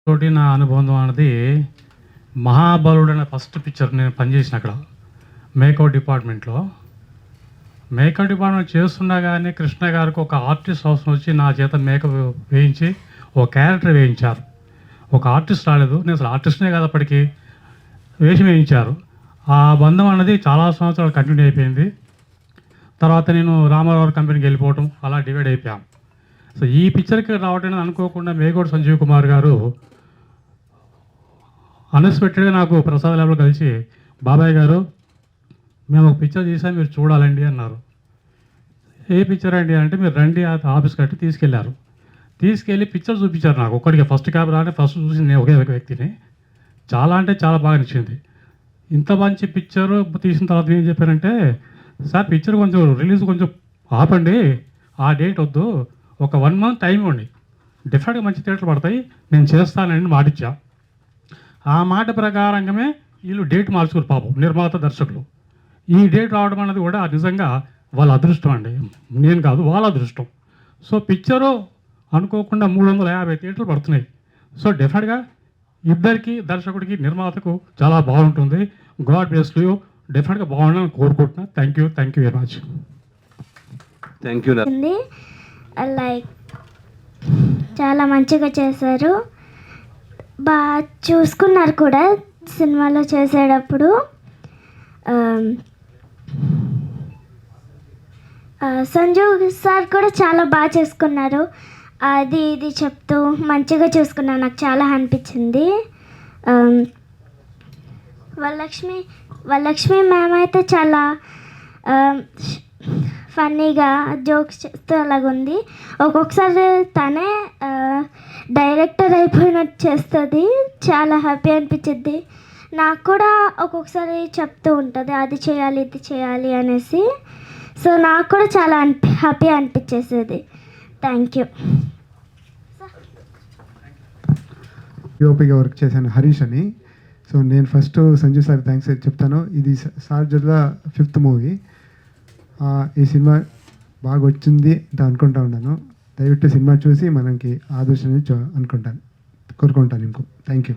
తోటి నా అనుబంధం అన్నది మహాబలుడు అనే ఫస్ట్ పిక్చర్ నేను పనిచేసిన అక్కడ మేకప్ డిపార్ట్మెంట్లో. మేకప్ డిపార్ట్మెంట్ చేస్తుండగానే కృష్ణ గారికి ఒక ఆర్టిస్ట్ అవసరం వచ్చి నా చేత మేకప్ వేయించి ఒక క్యారెక్టర్ వేయించారు. ఒక ఆర్టిస్ట్ రాలేదు, నేను అసలు ఆర్టిస్ట్నే కాదు అప్పటికి, వేషం వేయించారు. ఆ బంధం అన్నది చాలా సంవత్సరాలు కంటిన్యూ అయిపోయింది. తర్వాత నేను రామారావు కంపెనీకి వెళ్ళిపోవటం అలా డివైడ్ అయిపోయాం. సో ఈ పిక్చర్కి రావటం అనుకోకుండా మేగోడ్ సంజీవ్ కుమార్ గారు అన్ఎక్స్పెక్టెడ్గా నాకు ప్రసాద్ ల్యాబ్లో కలిసి, బాబాయ్ గారు మేము ఒక పిక్చర్ తీసాం, మీరు చూడాలండి అన్నారు. ఏ పిక్చర్ అండి అంటే, మీరు రండి ఆఫీస్ కట్టి తీసుకెళ్లారు. తీసుకెళ్ళి పిక్చర్ చూపించారు నాకు ఒక్కడికి. ఫస్ట్ కెమెరా అంటే ఫస్ట్ చూసింది నేను ఒకే ఒక వ్యక్తిని. చాలా అంటే చాలా బాగా నచ్చింది. ఇంత మంచి పిక్చర్ తీసిన తర్వాత ఏం చెప్పారంటే, సార్ పిక్చర్ కొంచెం రిలీజ్ కొంచెం ఆపండి, ఆ డేట్ వద్దు, ఒక 1 month టైం ఇవ్వండి, డెఫినెట్గా మంచి థియేటర్లు పడతాయి, నేను చేస్తానని మాటిచ్చా. ఆ మాట ప్రకారంగానే వీళ్ళు డేట్ మార్చుకోరు పాపం నిర్మాత దర్శకులు. ఈ డేట్ రావడం అన్నది కూడా నిజంగా వాళ్ళ అదృష్టం అండి, నేను కాదు, వాళ్ళ అదృష్టం. సో పిక్చరు అనుకోకుండా 350 థియేటర్లు పడుతున్నాయి. సో డెఫినెట్గా ఇద్దరికి, దర్శకుడికి నిర్మాతకు చాలా బాగుంటుంది. God bless you. డెఫినెట్గా బాగుండాలని కోరుకుంటున్నా. Thank you very much. Thank you. Like చాలా మంచిగా చేశారు, బాగా చూసుకున్నారు కూడా సినిమాలో చేసేటప్పుడు. సంజీవ్ సార్ కూడా చాలా బాగా చేసుకున్నారు, అది ఇది చెప్తూ మంచిగా చూసుకున్నారు, నాకు చాలా అనిపించింది. వరలక్ష్మి మ్యామ్ అయితే చాలా ఫన్నీగా జోక్స్ చేస్తూ అలాగుంది. ఒక్కొక్కసారి తనే డైరెక్టర్ అయిపోయినట్టు చేస్తుంది, చాలా హ్యాపీ అనిపించింది. నాకు కూడా ఒక్కొక్కసారి చెప్తూ ఉంటుంది అది చేయాలి ఇది చేయాలి అనేసి. సో నాకు కూడా చాలా హ్యాపీ అనిపించేసేది. Thank you. యూఓపిగా వర్క్ చేశాను హరీష్ అని. సో నేను ఫస్ట్ సంజయ్ సార్ థ్యాంక్స్ చెప్తాను. ఇది సార్ జడ్ల 5th మూవీ. ఈ సినిమా బాగా వచ్చింది అంటే అనుకుంటా ఉన్నాను. దయవిಟ್ಟು సినిమా చూసి మనకి ఆదర్శని కోరుకుంటాను ఇంకో. Thank you.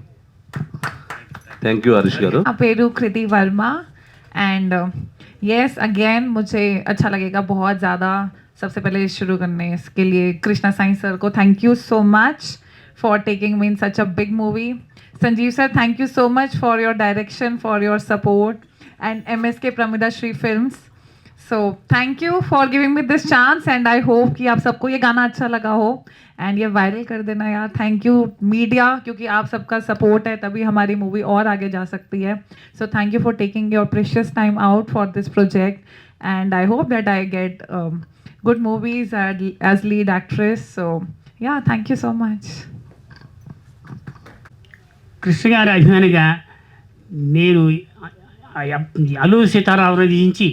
Thank you Harish గారు. నా పేరు కృతి వర్మ एंड यस अगेन मुझे अच्छा लगेगा बहुत ज़्यादा. सबसे पहले शुरू करने के लिए कृष्णा साई सर को thank you so much for taking me in such a big movie. Sanjeev sir thank you so much for your direction, for your support, and MSK Pramida Shri films. So thank you for giving me this chance and I hope कि आप सबको ये गाना अच्छा लगा हो and ये viral कर देना यार. थैंक यू मीडिया, क्योंकि आप सबका सपोर्ट है तभी हमारी मूवी और आगे जा सकती है. So thank you for taking your precious time out for this project and I hope that I get good movies as lead actress. So yeah thank you so much. Krishna గారి అభిమానిగా నేను అల్లు సీతారామరాజు నుంచి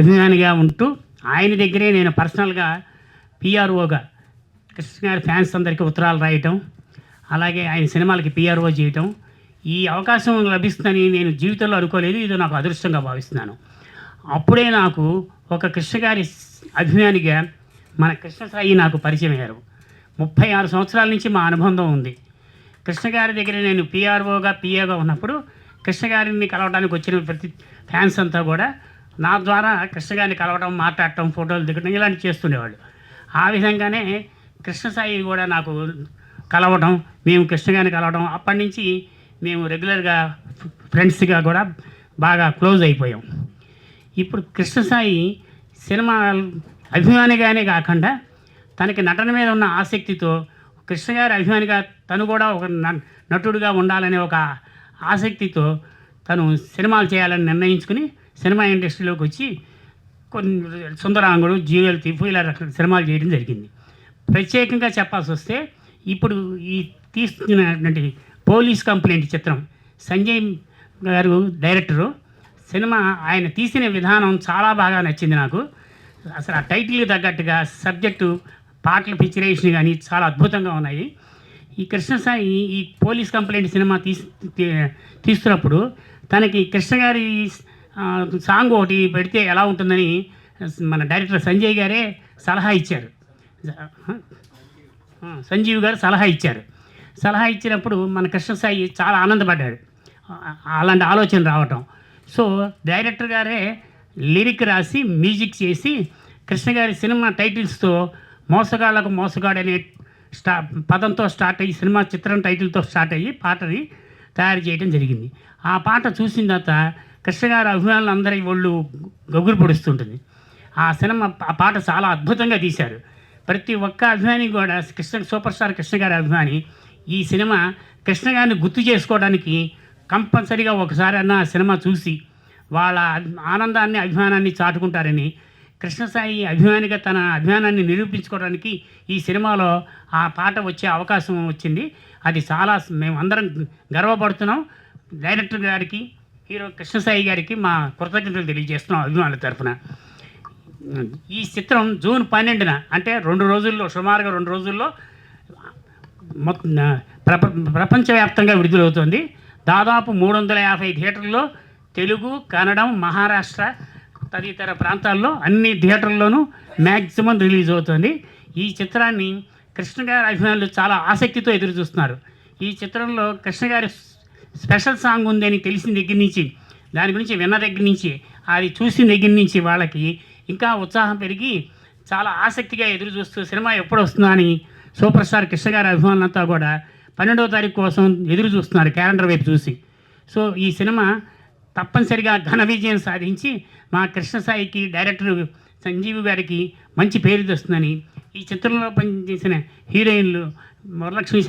అభిమానిగా ఉంటూ ఆయన దగ్గరే నేను పర్సనల్గా పిఆర్ఓగా కృష్ణ గారి ఫ్యాన్స్ అందరికీ ఉత్తరాలు రాయటం, అలాగే ఆయన సినిమాలకి పిఆర్ఓ చేయటం, ఈ అవకాశం లభిస్తుందని నేను జీవితంలో అనుకోలేదు. ఇది నాకు అదృష్టంగా భావిస్తున్నాను. అప్పుడే నాకు ఒక కృష్ణ గారి అభిమానిగా మన కృష్ణ సాయి నాకు పరిచయం అయ్యారు. 36 సంవత్సరాల నుంచి మా అనుబంధం ఉంది. కృష్ణ గారి దగ్గర నేను పిఏగా ఉన్నప్పుడు కృష్ణ గారిని కలవడానికి వచ్చిన ప్రతి ఫ్యాన్స్ అంతా కూడా నా ద్వారా కృష్ణ గారిని కలవడం, మాట్లాడటం, ఫోటోలు దిగడం ఇలాంటివి చేస్తుండేవాళ్ళు. ఆ విధంగానే కృష్ణ సాయి కూడా నాకు కలవడం, మేము కృష్ణ గారిని కలవడం, అప్పటి నుంచి మేము రెగ్యులర్గా ఫ్రెండ్స్గా కూడా బాగా క్లోజ్ అయిపోయాం. ఇప్పుడు కృష్ణ సాయి సినిమా అభిమానిగానే కాకుండా తనకి నటన మీద ఉన్న ఆసక్తితో కృష్ణ గారి అభిమానిగా తను కూడా ఒక నటుడిగా ఉండాలనే ఒక ఆసక్తితో తను సినిమాలు చేయాలని నిర్ణయించుకుని సినిమా ఇండస్ట్రీలోకి వచ్చి కొన్ని సుందరాంగుడు, జ్యువెల్ థీఫ్ ఇలా సినిమాలు చేయడం జరిగింది. ప్రత్యేకంగా చెప్పాల్సి వస్తే ఇప్పుడు ఈ తీసుకున్నటువంటి పోలీస్ కంప్లైంట్ చిత్రం సంజయ్ గారు డైరెక్టరు, సినిమా ఆయన తీసిన విధానం చాలా బాగా నచ్చింది నాకు. అసలు ఆ టైటిల్కి తగ్గట్టుగా సబ్జెక్టు, పాటల పిక్చరేషన్ కానీ చాలా అద్భుతంగా ఉన్నాయి. ఈ కృష్ణసాయి ఈ పోలీస్ కంప్లైంట్ సినిమా తీస్తున్నప్పుడు తనకి కృష్ణ గారి సాంగ్ ఒకటి పెడితే ఎలా ఉంటుందని మన డైరెక్టర్ సంజయ్ గారే సలహా ఇచ్చారు. సంజీవ్ గారు సలహా ఇచ్చారు. సలహా ఇచ్చినప్పుడు మన కృష్ణసాయి చాలా ఆనందపడ్డాడు, అలాంటి ఆలోచన రావటం. సో డైరెక్టర్ గారే లిరిక్ రాసి మ్యూజిక్ చేసి కృష్ణ గారి సినిమా టైటిల్స్తో మోసగాళ్లకు మోసగాడు అనే పదంతో స్టార్ట్ అయ్యి సినిమా చిత్రం టైటిల్తో స్టార్ట్ అయ్యి పాటని తయారు చేయడం జరిగింది. ఆ పాట చూసిన తర్వాత కృష్ణ గారి అభిమానులు అందరి ఒళ్ళు గొగ్గురు పొడుస్తుంటుంది. ఆ పాట చాలా అద్భుతంగా తీశారు. ప్రతి ఒక్క అభిమాని కూడా సూపర్ స్టార్ కృష్ణ గారి అభిమాని ఈ సినిమా కృష్ణ గారిని గుర్తు చేసుకోవడానికి కంపల్సరీగా ఒకసారి అన్న ఆ సినిమా చూసి వాళ్ళ ఆనందాన్ని అభిమానాన్ని చాటుకుంటారని, కృష్ణసాయి అభిమానిగా తన అభిమానాన్ని నిరూపించుకోవడానికి ఈ సినిమాలో ఆ పాట వచ్చే అవకాశం వచ్చింది. అది చాలా మేము అందరం గర్వపడుతున్నాం. డైరెక్టర్ గారికి, హీరో కృష్ణసాయి గారికి మా కృతజ్ఞతలు తెలియజేస్తున్నాం అభిమానుల తరఫున. ఈ చిత్రం జూన్ 12న అంటే సుమారుగా 2 రోజుల్లో ప్రపంచవ్యాప్తంగా విడుదలవుతుంది. దాదాపు 350 థియేటర్లో తెలుగు, కన్నడం, మహారాష్ట్ర తదితర ప్రాంతాల్లో అన్ని థియేటర్లోనూ మ్యాక్సిమం రిలీజ్ అవుతుంది. ఈ చిత్రాన్ని కృష్ణ గారి అభిమానులు చాలా ఆసక్తితో ఎదురు చూస్తున్నారు. ఈ చిత్రంలో కృష్ణ గారి స్పెషల్ సాంగ్ ఉందని తెలిసిన దగ్గర నుంచి, దాని గురించి విన్న దగ్గర నుంచి, అది చూసిన దగ్గర నుంచి వాళ్ళకి ఇంకా ఉత్సాహం పెరిగి చాలా ఆసక్తిగా ఎదురు చూస్తూ సినిమా ఎప్పుడు వస్తుందా అని సూపర్ స్టార్ కృష్ణ గారి అభిమానులంతా కూడా 12వ తారీఖు కోసం ఎదురు చూస్తున్నారు క్యాలెండర్ వైపు చూసి. సో ఈ సినిమా తప్పనిసరిగా ఘన విజయం సాధించి మా కృష్ణసాయికి, డైరెక్టర్ సంజీవ్ గారికి మంచి పేరు తెస్తుందని, ఈ చిత్రంలో పనిచేసిన హీరోయిన్లు వరలక్ష్మి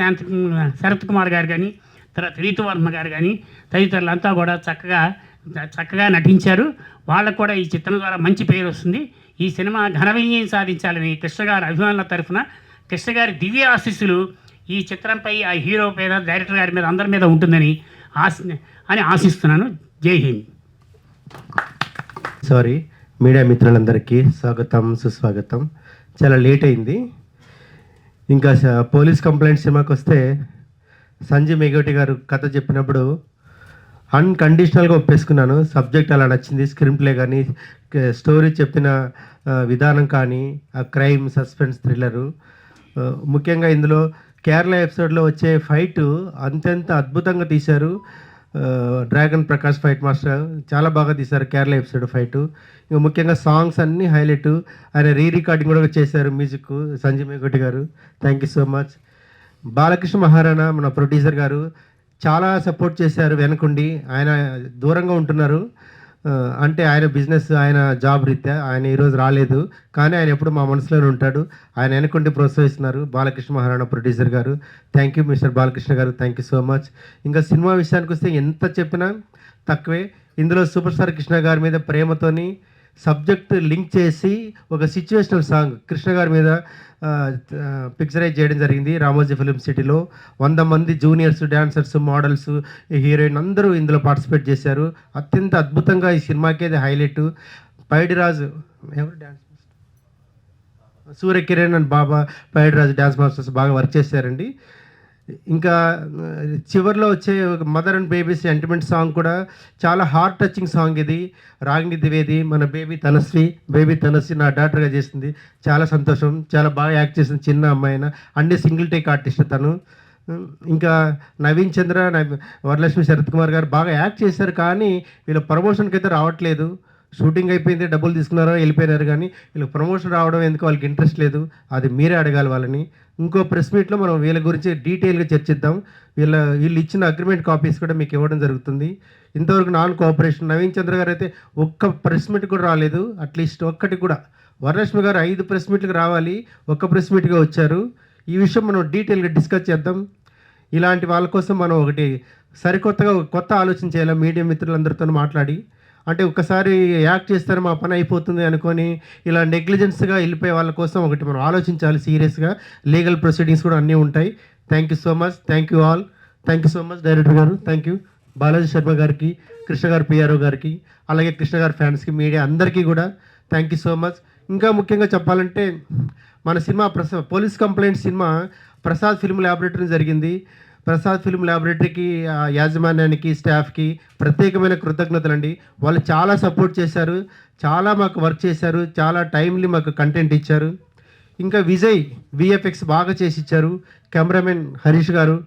శరత్ కుమార్ గారు కానీ, తర్వాత రీతువర్మ గారు కానీ తదితరులంతా కూడా చక్కగా నటించారు. వాళ్ళకు కూడా ఈ చిత్రం ద్వారా మంచి పేరు వస్తుంది. ఈ సినిమా ఘన విజయం సాధించాలని కృష్ణ గారి అభిమానుల తరఫున కృష్ణ గారి దివ్య ఆశీస్సులు ఈ చిత్రంపై, ఆ హీరో మీద, డైరెక్టర్ గారి మీద, అందరి మీద ఉంటుందని ఆశిస్తున్నాను. జై హింద్. సారీ, మీడియా మిత్రులందరికీ స్వాగతం, సుస్వాగతం. చాలా లేట్ అయింది. ఇంకా పోలీస్ కంప్లైంట్ సినిమాకి వస్తే సంజయ్ మేఘోటి గారు కథ చెప్పినప్పుడు అన్కండిషనల్గా ఒప్పేసుకున్నాను. సబ్జెక్ట్ అలా నచ్చింది, స్క్రీన్ ప్లే కానీ, స్టోరీ చెప్పిన విధానం కానీ, ఆ క్రైమ్, సస్పెన్స్, థ్రిల్లరు, ముఖ్యంగా ఇందులో కేరళ ఎపిసోడ్లో వచ్చే ఫైటు అంతెంత అద్భుతంగా తీశారు. డ్రాగన్ ప్రకాష్ ఫైట్ మాస్టర్ చాలా బాగా తీశారు కేరళ ఎపిసోడ్ ఫైటు. ఇంకా ముఖ్యంగా సాంగ్స్ అన్నీ హైలైట్. ఆయన రికార్డింగ్ కూడా చేశారు మ్యూజిక్ సంజయ్ మేఘోటి గారు. Thank you so much. Balakrishna Maharana మన ప్రొడ్యూసర్ గారు చాలా సపోర్ట్ చేశారు వెనకుండి. ఆయన దూరంగా ఉంటున్నారు, అంటే ఆయన బిజినెస్, ఆయన జాబ్ రీత్యా ఆయన ఈరోజు రాలేదు, కానీ ఆయన ఎప్పుడు మా మనసులోనే ఉంటాడు. ఆయన వెనకుండి ప్రోత్సహిస్తున్నారు బాలకృష్ణ మహారాణా ప్రొడ్యూసర్ గారు. థ్యాంక్ యూ మిస్టర్ బాలకృష్ణ గారు, థ్యాంక్ యూ సో మచ్. ఇంకా సినిమా విషయానికి వస్తే ఎంత చెప్పినా తక్కువే. ఇందులో సూపర్ స్టార్ కృష్ణ గారి మీద ప్రేమతోని సబ్జెక్ట్ లింక్ చేసి ఒక సిచ్యువేషనల్ సాంగ్ కృష్ణ గారి మీద పిక్చరైజ్ చేయడం జరిగింది. రామోజీ ఫిలిం సిటీలో 100 మంది జూనియర్స్, డాన్సర్స్, మోడల్స్, హీరోయిన్ అందరూ ఇందులో పార్టిసిపేట్ చేశారు. అత్యంత అద్భుతంగా ఈ సినిమాకి అది హైలైట్. పైడిరాజు ఎవరు dance, Surya Kiran and Baba Paidiraju dance masters బాగా వర్క్ చేశారండి. ఇంకా చివరిలో వచ్చే mother and baby sentiment song కూడా చాలా హార్ట్ టచింగ్ సాంగ్. ఇది రాగిణి ద్వివేది మన బేబీ తనశ్రీ నా డాక్టర్గా చేసింది. చాలా సంతోషం, చాలా బాగా యాక్ట్ చేసింది. చిన్న అమ్మాయిన అన్ని సింగిల్ టేక్ ఆర్టిస్ట్ తను. ఇంకా నవీన్ చంద్ర, వరలక్ష్మి శరత్ కుమార్ గారు బాగా యాక్ట్ చేశారు, కానీ వీళ్ళ ప్రమోషన్కి అయితే రావట్లేదు. షూటింగ్ అయిపోయింది, డబ్బులు తీసుకున్నారో వెళ్ళిపోయినారు, కానీ వీళ్ళకి ప్రమోషన్ రావడం ఎందుకు వాళ్ళకి ఇంట్రెస్ట్ లేదు. అది మీరే అడగాలి వాళ్ళని. ఇంకో ప్రెస్ మీట్లో మనం వీళ్ళ గురించి డీటెయిల్గా చర్చిద్దాం. వీళ్ళు ఇచ్చిన అగ్రిమెంట్ కాపీస్ కూడా మీకు ఇవ్వడం జరుగుతుంది. ఇంతవరకు నాన్ కోఆపరేషన్. నవీన్ చంద్ర గారు అయితే ఒక్క ప్రెస్ మీట్ కూడా రాలేదు, అట్లీస్ట్ ఒక్కటి కూడా. వరలక్ష్మి గారు 5 ప్రెస్ మీట్లకు రావాలి, ఒక్క ప్రెస్ మీట్గా వచ్చారు. ఈ విషయం మనం డీటెయిల్గా డిస్కస్ చేద్దాం. ఇలాంటి వాళ్ళ కోసం మనం ఒకటి సరికొత్తగా కొత్త ఆలోచన చేయాలి. మీడియా మిత్రులందరితో మాట్లాడి, అంటే ఒకసారి యాక్ట్ చేస్తారు మా పని అయిపోతుంది అనుకొని ఇలా నెగ్లిజెన్స్గా వెళ్ళిపోయే వాళ్ళ కోసం ఒకటి మనం ఆలోచించాలి సీరియస్గా. లీగల్ ప్రొసీడింగ్స్ కూడా అన్నీ ఉంటాయి. Thank you so much. Thank you all. Thank you so much director గారు. థ్యాంక్ యూ బాలాజీ శర్మ గారికి, కృష్ణ గారు పిఆర్ఓ గారికి, అలాగే కృష్ణ గారి ఫ్యాన్స్కి, మీడియా అందరికీ కూడా థ్యాంక్ యూ సో మచ్. ఇంకా ముఖ్యంగా చెప్పాలంటే మన cinema police complaint cinema Prasad film laboratory జరిగింది. ప్రసాద్ ఫిల్మ్ ల్యాబొరేటరీకి, యాజమాన్యానికి, స్టాఫ్కి ప్రత్యేకమైన కృతజ్ఞతలు అండి. వాళ్ళు చాలా సపోర్ట్ చేశారు, చాలా మాకు వర్క్ చేశారు, చాలా టైమ్లీ మాకు కంటెంట్ ఇచ్చారు. ఇంకా విజయ్ విఎఫ్ఎక్స్ బాగా చేసి ఇచ్చారు. కెమెరామెన్ హరీష్ గారు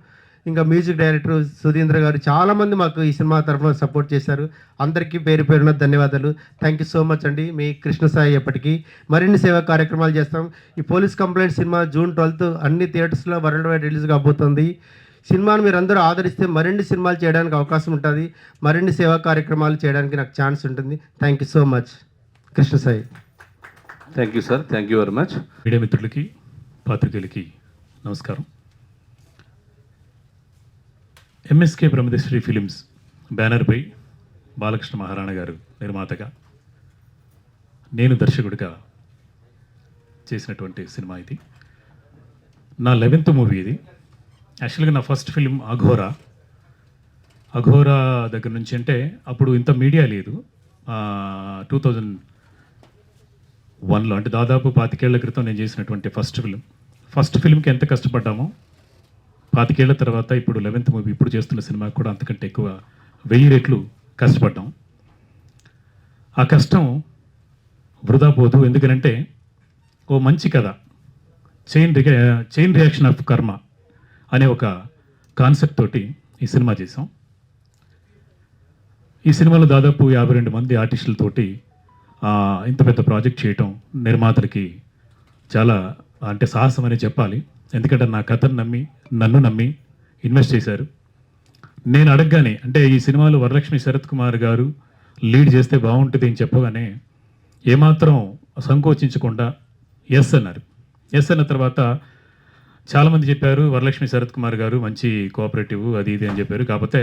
ఇంకా మ్యూజిక్ డైరెక్టర్ సుధీంద్ర గారు చాలామంది మాకు ఈ సినిమా తరఫున సపోర్ట్ చేశారు. అందరికీ పేరు పేరున ధన్యవాదాలు. థ్యాంక్ యూ సో మచ్ అండి. మీ కృష్ణ సాయి ఎప్పటికీ మరిన్ని సేవా కార్యక్రమాలు చేస్తాం. ఈ police complaint cinema June 12th అన్ని థియేటర్స్లో వరల్డ్ వైడ్ రిలీజ్ కాబోతుంది. సినిమాను మీరు అందరూ ఆదరిస్తే మరిన్ని సినిమాలు చేయడానికి అవకాశం ఉంటుంది, మరిన్ని సేవా కార్యక్రమాలు చేయడానికి నాకు ఛాన్స్ ఉంటుంది. Thank you so much. Krishna Sai. Thank you sir, thank you very much. Media మిత్రులకి, పాత్రికేయులకి నమస్కారం. ఎంఎస్కే బ్రహ్మదేశ్వరి ఫిలిమ్స్ బ్యానర్పై బాలకృష్ణ మహారాణా గారు నిర్మాతగా, నేను దర్శకుడిగా చేసినటువంటి సినిమా ఇది. నా 11th మూవీ ఇది. యాక్చువల్గా నా ఫస్ట్ ఫిలిం అఘోరా దగ్గర నుంచి, అంటే అప్పుడు ఇంత మీడియా లేదు. 2001లో, అంటే దాదాపు 25 ఏళ్ల క్రితం నేను చేసినటువంటి ఫస్ట్ ఫిలింకి ఎంత కష్టపడ్డామో 25 ఏళ్ల తర్వాత ఇప్పుడు 11th మూవీ ఇప్పుడు చేస్తున్న సినిమా కూడా అంతకంటే ఎక్కువ 1000 రెట్లు కష్టపడ్డాం. ఆ కష్టం వృధా పోదు. ఎందుకనంటే ఓ మంచి కథ, చైన్ రియాక్షన్ ఆఫ్ కర్మ అనే ఒక కాన్సెప్ట్ తోటి ఈ సినిమా చేసాం. ఈ సినిమాలో దాదాపు 52 మంది ఆర్టిస్టులతోటి ఇంత పెద్ద ప్రాజెక్ట్ చేయటం నిర్మాతలకి చాలా అంటే సాహసం అని చెప్పాలి. ఎందుకంటే నా కథను నన్ను నమ్మి ఇన్వెస్ట్ చేశారు. నేను అడగగానే, అంటే ఈ సినిమాలో వరలక్ష్మి శరత్ కుమార్ గారు లీడ్ చేస్తే బాగుంటుంది అని చెప్పగానే ఏమాత్రం సంకోచించకుండా ఎస్ అన్నారు. ఎస్ అన్న తర్వాత చాలామంది చెప్పారు వరలక్ష్మి శరత్ కుమార్ గారు మంచి కోఆపరేటివ్ అది ఇది అని చెప్పారు. కాకపోతే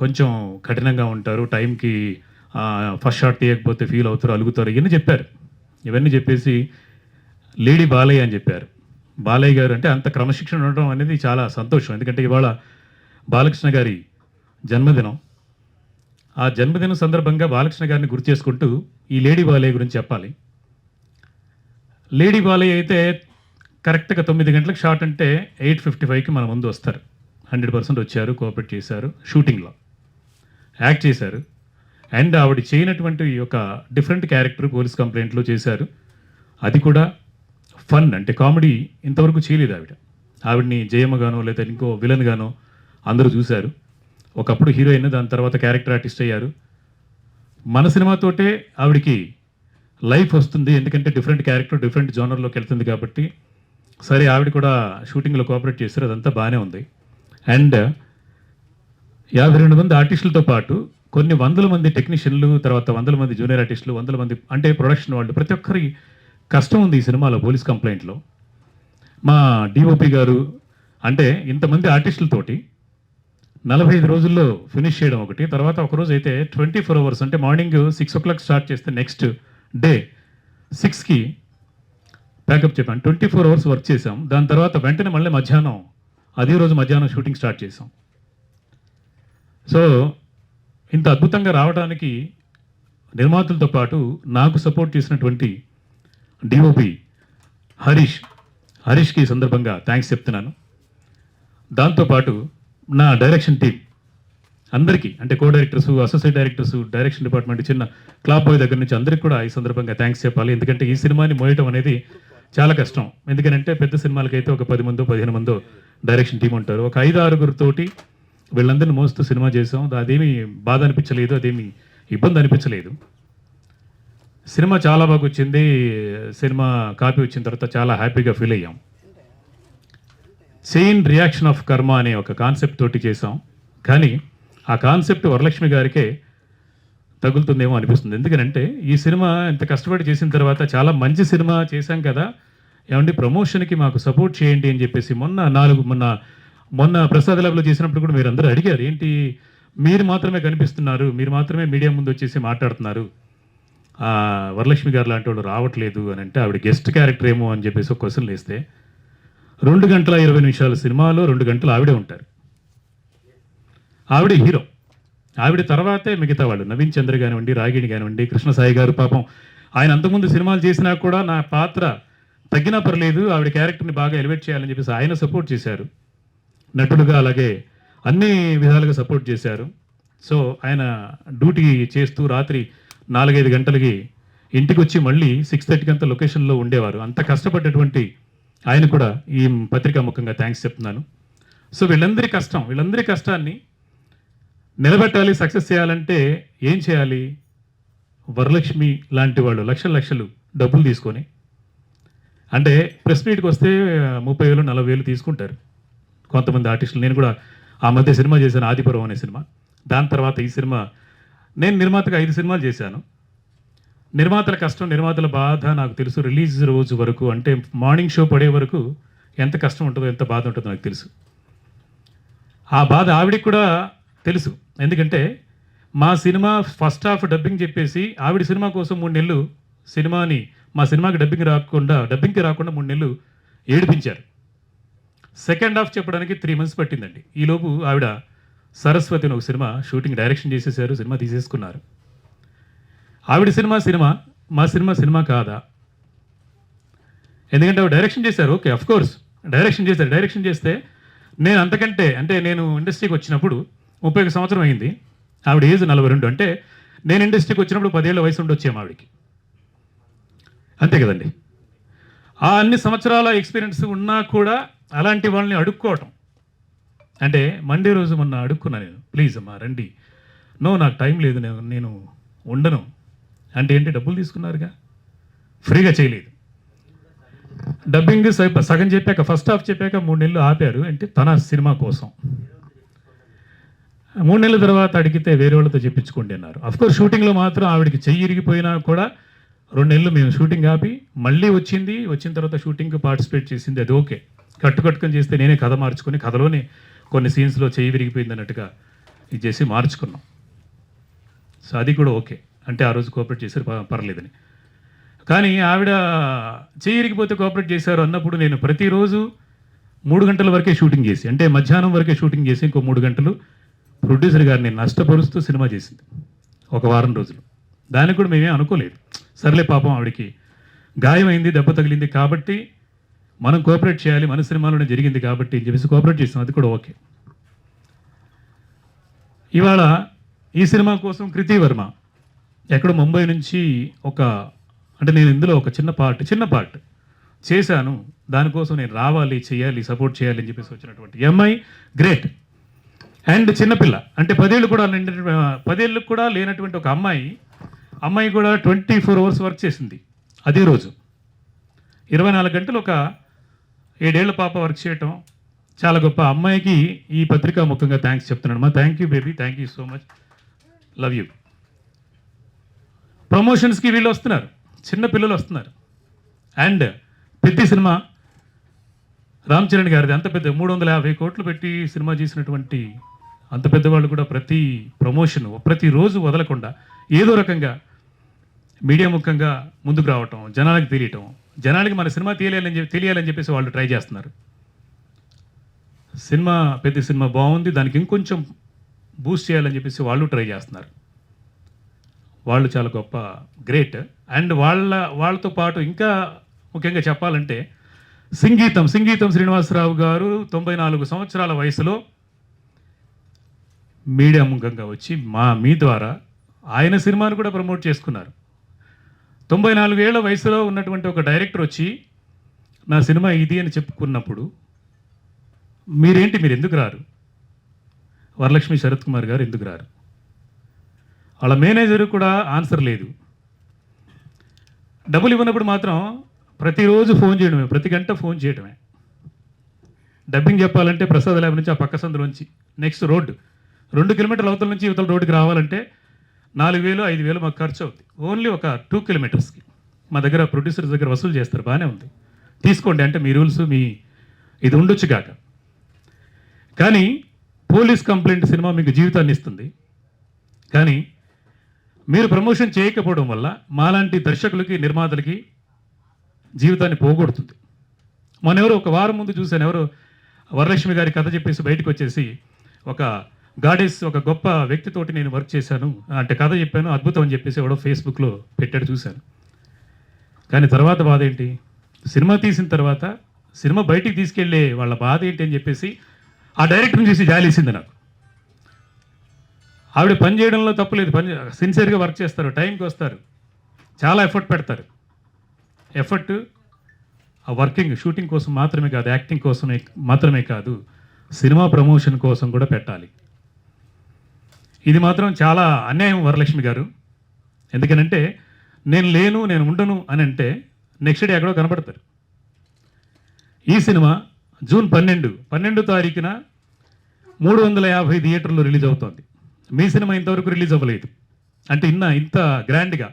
కొంచెం కఠినంగా ఉంటారు, టైంకి ఫస్ట్ షాట్ తీయకపోతే ఫీల్ అవుతారు, అలుగుతారు, ఇవన్నీ చెప్పారు. ఇవన్నీ చెప్పేసి లేడీ బాలయ్య అని చెప్పారు. బాలయ్య గారు అంటే అంత క్రమశిక్షణ ఉండడం అనేది చాలా సంతోషం. ఎందుకంటే ఇవాళ బాలకృష్ణ గారి జన్మదినం. ఆ జన్మదినం సందర్భంగా బాలకృష్ణ గారిని గుర్తు చేసుకుంటూ ఈ లేడీ బాలయ్య గురించి చెప్పాలి. లేడీ బాలయ్య అయితే కరెక్ట్గా 9 గంటలకు షాట్ అంటే 8:55కి మన ముందు వస్తారు. 100% వచ్చారు, కోఆపరేట్ చేశారు, షూటింగ్లో యాక్ట్ చేశారు. అండ్ ఆవిడ చేయనటువంటి ఒక డిఫరెంట్ క్యారెక్టర్ పోలీస్ కంప్లైంట్లో చేశారు. అది కూడా ఫన్, అంటే కామెడీ ఇంతవరకు చేయలేదు ఆవిడని జయమ్మగానో లేదా ఇంకో విలన్ గానో అందరూ చూశారు. ఒకప్పుడు హీరోయిన్, దాని తర్వాత క్యారెక్టర్ ఆర్టిస్ట్ అయ్యారు. మన సినిమాతోటే ఆవిడికి లైఫ్ వస్తుంది, ఎందుకంటే డిఫరెంట్ క్యారెక్టర్ డిఫరెంట్ జోనర్లోకి వెళ్తుంది కాబట్టి. సరే, ఆవిడ కూడా షూటింగ్లో కోఆపరేట్ చేశారు, అదంతా బాగానే ఉంది. అండ్ 52 మంది ఆర్టిస్టులతో పాటు కొన్ని 100 మంది టెక్నీషియన్లు, తర్వాత 100 మంది జూనియర్ ఆర్టిస్టులు, 100 మంది అంటే ప్రొడక్షన్ వాళ్ళు, ప్రతి ఒక్కరి కష్టం ఉంది ఈ సినిమాలో. పోలీస్ కంప్లైంట్లో మా డిఓపి గారు అంటే ఇంతమంది ఆర్టిస్టులతోటి 45 రోజుల్లో ఫినిష్ చేయడం ఒకటి. తర్వాత ఒకరోజు అయితే 24 hours, అంటే మార్నింగ్ 6 o'clock స్టార్ట్ చేస్తే నెక్స్ట్ డే 6కి ప్యాకప్ చెప్పాను. 24 hours వర్క్ చేసాం. దాని తర్వాత వెంటనే మళ్ళీ అదే రోజు మధ్యాహ్నం షూటింగ్ స్టార్ట్ చేసాం. సో ఇంత అద్భుతంగా రావడానికి నిర్మాతలతో పాటు నాకు సపోర్ట్ చేసినటువంటి డిఓపి హరీష్కి ఈ సందర్భంగా థ్యాంక్స్ చెప్తున్నాను. దాంతోపాటు నా డైరెక్షన్ టీం అందరికీ, అంటే co directors, associate directors, direction department, చిన్న క్లాప్ బాయ్ దగ్గర నుంచి అందరికీ కూడా ఈ సందర్భంగా థ్యాంక్స్ చెప్పాలి. ఎందుకంటే ఈ సినిమాని మోయటం అనేది చాలా కష్టం. ఎందుకంటే పెద్ద సినిమాలకైతే ఒక 10 మందో 15 మందో డైరెక్షన్ టీం ఉంటారు. ఒక 5-6 తోటి వీళ్ళందరినీ మోస్తూ సినిమా చేసాం. అదేమీ బాధ అనిపించలేదు, అదేమీ ఇబ్బంది అనిపించలేదు. సినిమా చాలా బాగా వచ్చింది. సినిమా కాపీ వచ్చిన తర్వాత చాలా హ్యాపీగా ఫీల్ అయ్యాం. చైన్ రియాక్షన్ ఆఫ్ కర్మ అనే ఒక కాన్సెప్ట్ తోటి చేసాం. కానీ ఆ కాన్సెప్ట్ వరలక్ష్మి గారికే తగులుతుందేమో అనిపిస్తుంది. ఎందుకంటే ఈ సినిమా ఇంత కష్టపడి చేసిన తర్వాత చాలా మంచి సినిమా చేశాం కదా, ఏమంటే ప్రమోషన్కి మాకు సపోర్ట్ చేయండి అని చెప్పేసి మొన్న ప్రసాద్ ల్యాబ్లో చేసినప్పుడు కూడా మీరు అందరూ అడిగారు, ఏంటి మీరు మాత్రమే కనిపిస్తున్నారు, మీరు మాత్రమే మీడియా ముందు వచ్చేసి మాట్లాడుతున్నారు, వరలక్ష్మి గారు లాంటి వాళ్ళు రావట్లేదు అని. అంటే ఆవిడ గెస్ట్ క్యారెక్టర్ ఏమో అని చెప్పేసి ఒక క్వశ్చన్లు వేస్తే 2 గంటల 20 నిమిషాల సినిమాలో 2 గంటలు ఆవిడే ఉంటారు. ఆవిడే హీరో. ఆవిడ తర్వాతే మిగతా వాళ్ళు, నవీన్ చంద్ర కానివ్వండి, రాగిణి కానివ్వండి, కృష్ణసాయి గారు. పాపం ఆయన అంతకుముందు సినిమాలు చేసినా కూడా నా పాత్ర తగ్గినా పర్లేదు, ఆవిడ క్యారెక్టర్ని బాగా ఎలివేట్ చేయాలని చెప్పేసి ఆయన సపోర్ట్ చేశారు. నటుడుగా అలాగే అన్ని విధాలుగా సపోర్ట్ చేశారు. సో ఆయన డ్యూటీ చేస్తూ రాత్రి 4-5 గంటలకి ఇంటికి వచ్చి మళ్ళీ 6:30కి అంతా లొకేషన్లో ఉండేవారు. అంత కష్టపడ్డటువంటి ఆయన కూడా ఈ పత్రికా ముఖంగా థ్యాంక్స్ చెప్తున్నాను. సో వీళ్ళందరి కష్టాన్ని నిలబెట్టాలి, సక్సెస్ చేయాలంటే ఏం చేయాలి? వరలక్ష్మి లాంటి వాళ్ళు లక్షలు డబ్బులు తీసుకొని, అంటే ప్రెస్ మీట్కి వస్తే 30,000 40,000 తీసుకుంటారు కొంతమంది ఆర్టిస్టులు. నేను కూడా ఆ మధ్య సినిమా చేశాను, ఆదిపురం అనే సినిమా. దాని తర్వాత ఈ సినిమా, నేను నిర్మాతగా 5 సినిమాలు చేశాను. నిర్మాతల కష్టం, నిర్మాతల బాధ నాకు తెలుసు. రిలీజ్ రోజు వరకు, అంటే మార్నింగ్ షో పడే వరకు ఎంత కష్టం ఉంటుందో, ఎంత బాధ ఉంటుందో నాకు తెలుసు. ఆ బాధ ఆవిడికి కూడా తెలుసు. ఎందుకంటే మా సినిమా ఫస్ట్ హాఫ్ డబ్బింగ్ చెప్పేసి ఆవిడ సినిమా కోసం 3 నెలలు మా సినిమాకి డబ్బింగ్కి రాకుండా 3 నెలలు ఏడిపించారు. సెకండ్ హాఫ్ చెప్పడానికి 3 months పట్టిందండి. ఈలోపు ఆవిడ సరస్వతి అని ఒక సినిమా షూటింగ్ డైరెక్షన్ చేసేసారు, సినిమా తీసేసుకున్నారు. ఆవిడ సినిమా మా సినిమా కాదా? ఎందుకంటే ఆవిడ డైరెక్షన్ చేశారు, ఓకే, అఫ్ కోర్స్ డైరెక్షన్ చేస్తే నేను అంతకంటే, అంటే నేను ఇండస్ట్రీకి వచ్చినప్పుడు 31 సంవత్సరం అయింది, ఆవిడ ఏజ్ 42. అంటే నేను ఇండస్ట్రీకి వచ్చినప్పుడు 10 ఏళ్ల వయసు ఉండొచ్చేమో ఆవిడకి, అంతే కదండి. ఆ అన్ని సంవత్సరాల ఎక్స్పీరియన్స్ ఉన్నా కూడా అలాంటి వాళ్ళని అడుక్కోవటం, అంటే మండే రోజు మొన్న అడుక్కున్నా నేను, ప్లీజ్ అమ్మా రండి, నాకు టైం లేదు, నేను ఉండను అంటే ఏంటి? డబ్బులు తీసుకున్నారుగా, ఫ్రీగా చేయలేదు. డబ్బింగ్ సగం చెప్పాక, ఫస్ట్ హాఫ్ చెప్పాక 3 నెలలు ఆపారు, అంటే తన సినిమా కోసం. 3 నెలల తర్వాత అడిగితే వేరే వాళ్ళతో చెప్పించుకోండి అన్నారు. అఫ్కోర్స్ షూటింగ్లో మాత్రం ఆవిడకి చెయ్యి ఇరిగిపోయినా కూడా 2 నెలలు మేము షూటింగ్ ఆపి మళ్ళీ వచ్చిన తర్వాత షూటింగ్కి పార్టిసిపేట్ చేసింది, అది ఓకే. కట్టుకొని చేస్తే నేనే కథ మార్చుకొని, కథలోనే కొన్ని సీన్స్లో చెయ్యి విరిగిపోయింది అన్నట్టుగా ఇది చేసి మార్చుకున్నాం. సో అది కూడా ఓకే, అంటే ఆ రోజు కోఆపరేట్ చేశారు, పర్లేదని. కానీ ఆవిడ చెయ్యి ఇరిగిపోతే కోఆపరేట్ చేశారు అన్నప్పుడు నేను ప్రతిరోజు 3 గంటల వరకే షూటింగ్ చేసి, అంటే మధ్యాహ్నం వరకే షూటింగ్ చేసి ఇంకో 3 గంటలు ప్రొడ్యూసర్ గారిని నష్టపరుస్తూ సినిమా చేసింది ఒక వారం రోజులు. దానికి కూడా మేమేం అనుకోలేదు, సర్లే పాపం ఆవిడకి గాయమైంది, దెబ్బ తగిలింది కాబట్టి మనం కోఆపరేట్ చేయాలి, మన సినిమాలోనే జరిగింది కాబట్టి అని చెప్పేసి కోఆపరేట్ చేస్తాం, అది కూడా ఓకే. ఇవాళ ఈ సినిమా కోసం కృతి వర్మ ఎక్కడో ముంబై నుంచి అంటే నేను ఇందులో ఒక చిన్న పార్ట్ చేశాను, దానికోసం నేను రావాలి, చేయాలి, సపోర్ట్ చేయాలి అని చెప్పేసి వచ్చినటువంటి అమ్మాయి గ్రేట్. అండ్ చిన్నపిల్ల, అంటే 10 ఏళ్ళు కూడా లేనటువంటి ఒక అమ్మాయి కూడా 24 hours వర్క్ చేసింది. అదే రోజు 24 గంటలు ఒక 7 ఏళ్ల పాప వర్క్ చేయటం చాలా గొప్ప. అమ్మాయికి ఈ పత్రికా ముఖంగా థ్యాంక్స్ చెప్తున్నాను అమ్మా. Thank you baby, thank you so much, love you. ప్రమోషన్స్కి వీళ్ళు వస్తున్నారు, చిన్న పిల్లలు వస్తున్నారు. అండ్ పెద్ద సినిమా రామ్ చరణ్ గారిది, అంత పెద్ద 350 కోట్లు పెట్టి సినిమా చేసినటువంటి అంత పెద్దవాళ్ళు కూడా ప్రతి ప్రమోషన్ ప్రతిరోజు వదలకుండా ఏదో రకంగా మీడియా ముఖంగా ముందుకు రావటం, జనాలకు తెలియటం, జనాలకి మన సినిమా తెలియాలని చెప్పేసి వాళ్ళు ట్రై చేస్తున్నారు. పెద్ద సినిమా బాగుంది, దానికి ఇంకొంచెం బూస్ట్ చేయాలని చెప్పేసి వాళ్ళు ట్రై చేస్తున్నారు. వాళ్ళు చాలా గొప్ప, గ్రేట్. అండ్ వాళ్ళతో పాటు ఇంకా ముఖ్యంగా చెప్పాలంటే సంగీతం శ్రీనివాసరావు గారు 94 సంవత్సరాల వయసులో మీడియా ముఖంగా వచ్చి మీ ద్వారా ఆయన సినిమాను కూడా ప్రమోట్ చేసుకున్నారు. 94 ఏళ్ల వయసులో ఉన్నటువంటి ఒక డైరెక్టర్ వచ్చి నా సినిమా ఇది అని చెప్పుకున్నప్పుడు మీరు ఎందుకు రారు? వరలక్ష్మి శరత్ కుమార్ గారు ఎందుకు రారు? వాళ్ళ మేనేజర్ కూడా ఆన్సర్ లేదు. డబ్బులు ఇవ్వనప్పుడు మాత్రం ప్రతిరోజు ఫోన్ చేయడమే, ప్రతి గంట ఫోన్ చేయడమే. డబ్బింగ్ చెప్పాలంటే ప్రసాద్ ల్యాబ్ నుంచి ఆ పక్క సందులోంచి నెక్స్ట్ రోడ్డు 2 కిలోమీటర్ల అవతల నుంచి ఇవతల రోడ్డుకి రావాలంటే 4,000 5,000 మాకు ఖర్చు అవుతుంది. ఓన్లీ ఒక 2 kilometers మా దగ్గర ప్రొడ్యూసర్స్ దగ్గర వసూలు చేస్తారు, బాగానే ఉంది, తీసుకోండి అంటే మీ రూల్స్ ఇది ఉండొచ్చు కాక. కానీ పోలీస్ కంప్లైంట్ సినిమా మీకు జీవితాన్ని ఇస్తుంది, కానీ మీరు ప్రమోషన్ చేయకపోవడం వల్ల మాలాంటి దర్శకులకి, నిర్మాతలకి జీవితాన్ని పోగొడుతుంది. ఎవరో ఒక వారం ముందు చూశాను, ఎవరో వరలక్ష్మి గారి కథ చెప్పేసి బయటకు వచ్చేసి ఒక గాడెస్, ఒక గొప్ప వ్యక్తితోటి నేను వర్క్ చేశాను అంటే కథ చెప్పాను, అద్భుతం అని చెప్పేసి ఎవడో ఫేస్బుక్లో పెట్టాడు, చూశాను. కానీ తర్వాత బాధ ఏంటి? సినిమా తీసిన తర్వాత సినిమా బయటికి తీసుకెళ్లే వాళ్ళ బాధ ఏంటి అని చెప్పేసి ఆ డైరెక్టర్ని చూసి జాలేసింది నాకు. ఆవిడ పని చేయడంలో తప్పులేదు, సిన్సియర్గా వర్క్ చేస్తారు, టైంకి వస్తారు, చాలా ఎఫర్ట్ పెడతారు. ఎఫర్ట్ ఆ వర్కింగ్ షూటింగ్ కోసం మాత్రమే కాదు, యాక్టింగ్ కోసమే మాత్రమే కాదు, సినిమా ప్రమోషన్ కోసం కూడా పెట్టాలి. ఇది మాత్రం చాలా అన్యాయం వరలక్ష్మి గారు. ఎందుకనంటే నేను లేను, నేను ఉండను అని అంటే నెక్స్ట్ డే ఎక్కడో కనపడతారు. ఈ సినిమా జూన్ 12 తారీఖున 350 థియేటర్లో రిలీజ్ అవుతోంది. మీ సినిమా ఇంతవరకు రిలీజ్ అవ్వలేదు. అంటే ఇంత గ్రాండ్గా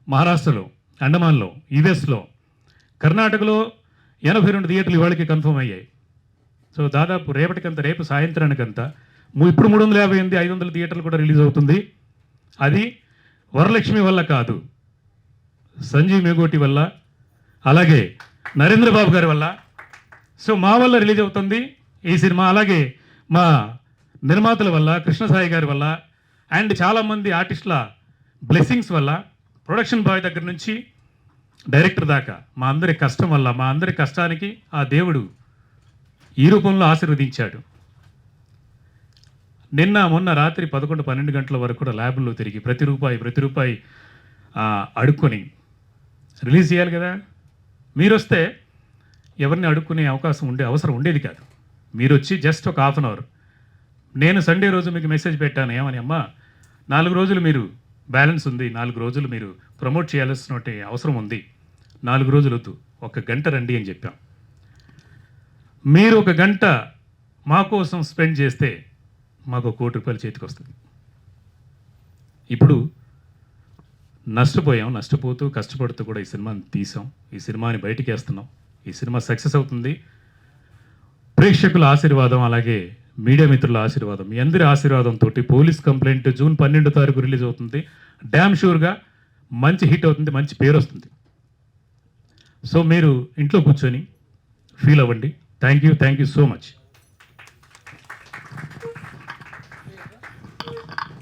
మహారాష్ట్రలో, అండమాన్లో, యుఎస్లో, కర్ణాటకలో 82 థియేటర్లు ఇవాళకి కన్ఫర్మ్ అయ్యాయి. సో దాదాపు రేపు సాయంత్రానికంతా ఇప్పుడు 358 500 థియేటర్లు కూడా రిలీజ్ అవుతుంది. అది వరలక్ష్మి వల్ల కాదు, సంజీవ్ మేగోటి వల్ల, అలాగే నరేంద్ర బాబు గారి వల్ల. సో మా వల్ల రిలీజ్ అవుతుంది ఈ సినిమా. అలాగే మా నిర్మాతల వల్ల, కృష్ణసాయి గారి వల్ల, అండ్ చాలామంది ఆర్టిస్టుల బ్లెస్సింగ్స్ వల్ల, ప్రొడక్షన్ బాయ్ దగ్గర నుంచి డైరెక్టర్ దాకా మా అందరి కష్టం వల్ల, మా అందరి కష్టానికి ఆ దేవుడు ఈ రూపంలో ఆశీర్వదించాడు. మొన్న రాత్రి 11-12 గంటల వరకు కూడా ల్యాబ్లో తిరిగి ప్రతి రూపాయి అడుక్కొని రిలీజ్ చేయాలి కదా. మీరు వస్తే ఎవరిని అడుక్కునే అవసరం ఉండేది కాదు. మీరు వచ్చి జస్ట్ ఒక హాఫ్ అన్ అవర్, నేను సండే రోజు మీకు మెసేజ్ పెట్టాను ఏమని, అమ్మా 4 రోజులు మీరు బ్యాలెన్స్ ఉంది, 4 రోజులు మీరు ప్రమోట్ చేయాల్సిన అవసరం ఉంది, 4 రోజులు వద్దు, 1 గంట రండి అని చెప్పాం. మీరు 1 గంట మా కోసం స్పెండ్ చేస్తే మాకు ₹1 కోటి చేతికి వస్తుంది. ఇప్పుడు నష్టపోతూ కష్టపడుతూ కూడా ఈ సినిమాని తీసాం, ఈ సినిమాని బయటికి వేస్తున్నాం. ఈ సినిమా సక్సెస్ అవుతుంది. ప్రేక్షకుల ఆశీర్వాదం, అలాగే మీడియా మిత్రుల ఆశీర్వాదం, మీ అందరి ఆశీర్వాదంతో పోలీస్ కంప్లైంట్ జూన్ 12 తారీఖు రిలీజ్ అవుతుంది. డ్యామ్ షూర్గా మంచి హిట్ అవుతుంది, మంచి పేరు వస్తుంది. సో మీరు ఇంట్లో కూర్చొని ఫీల్ అవ్వండి. Thank you so much.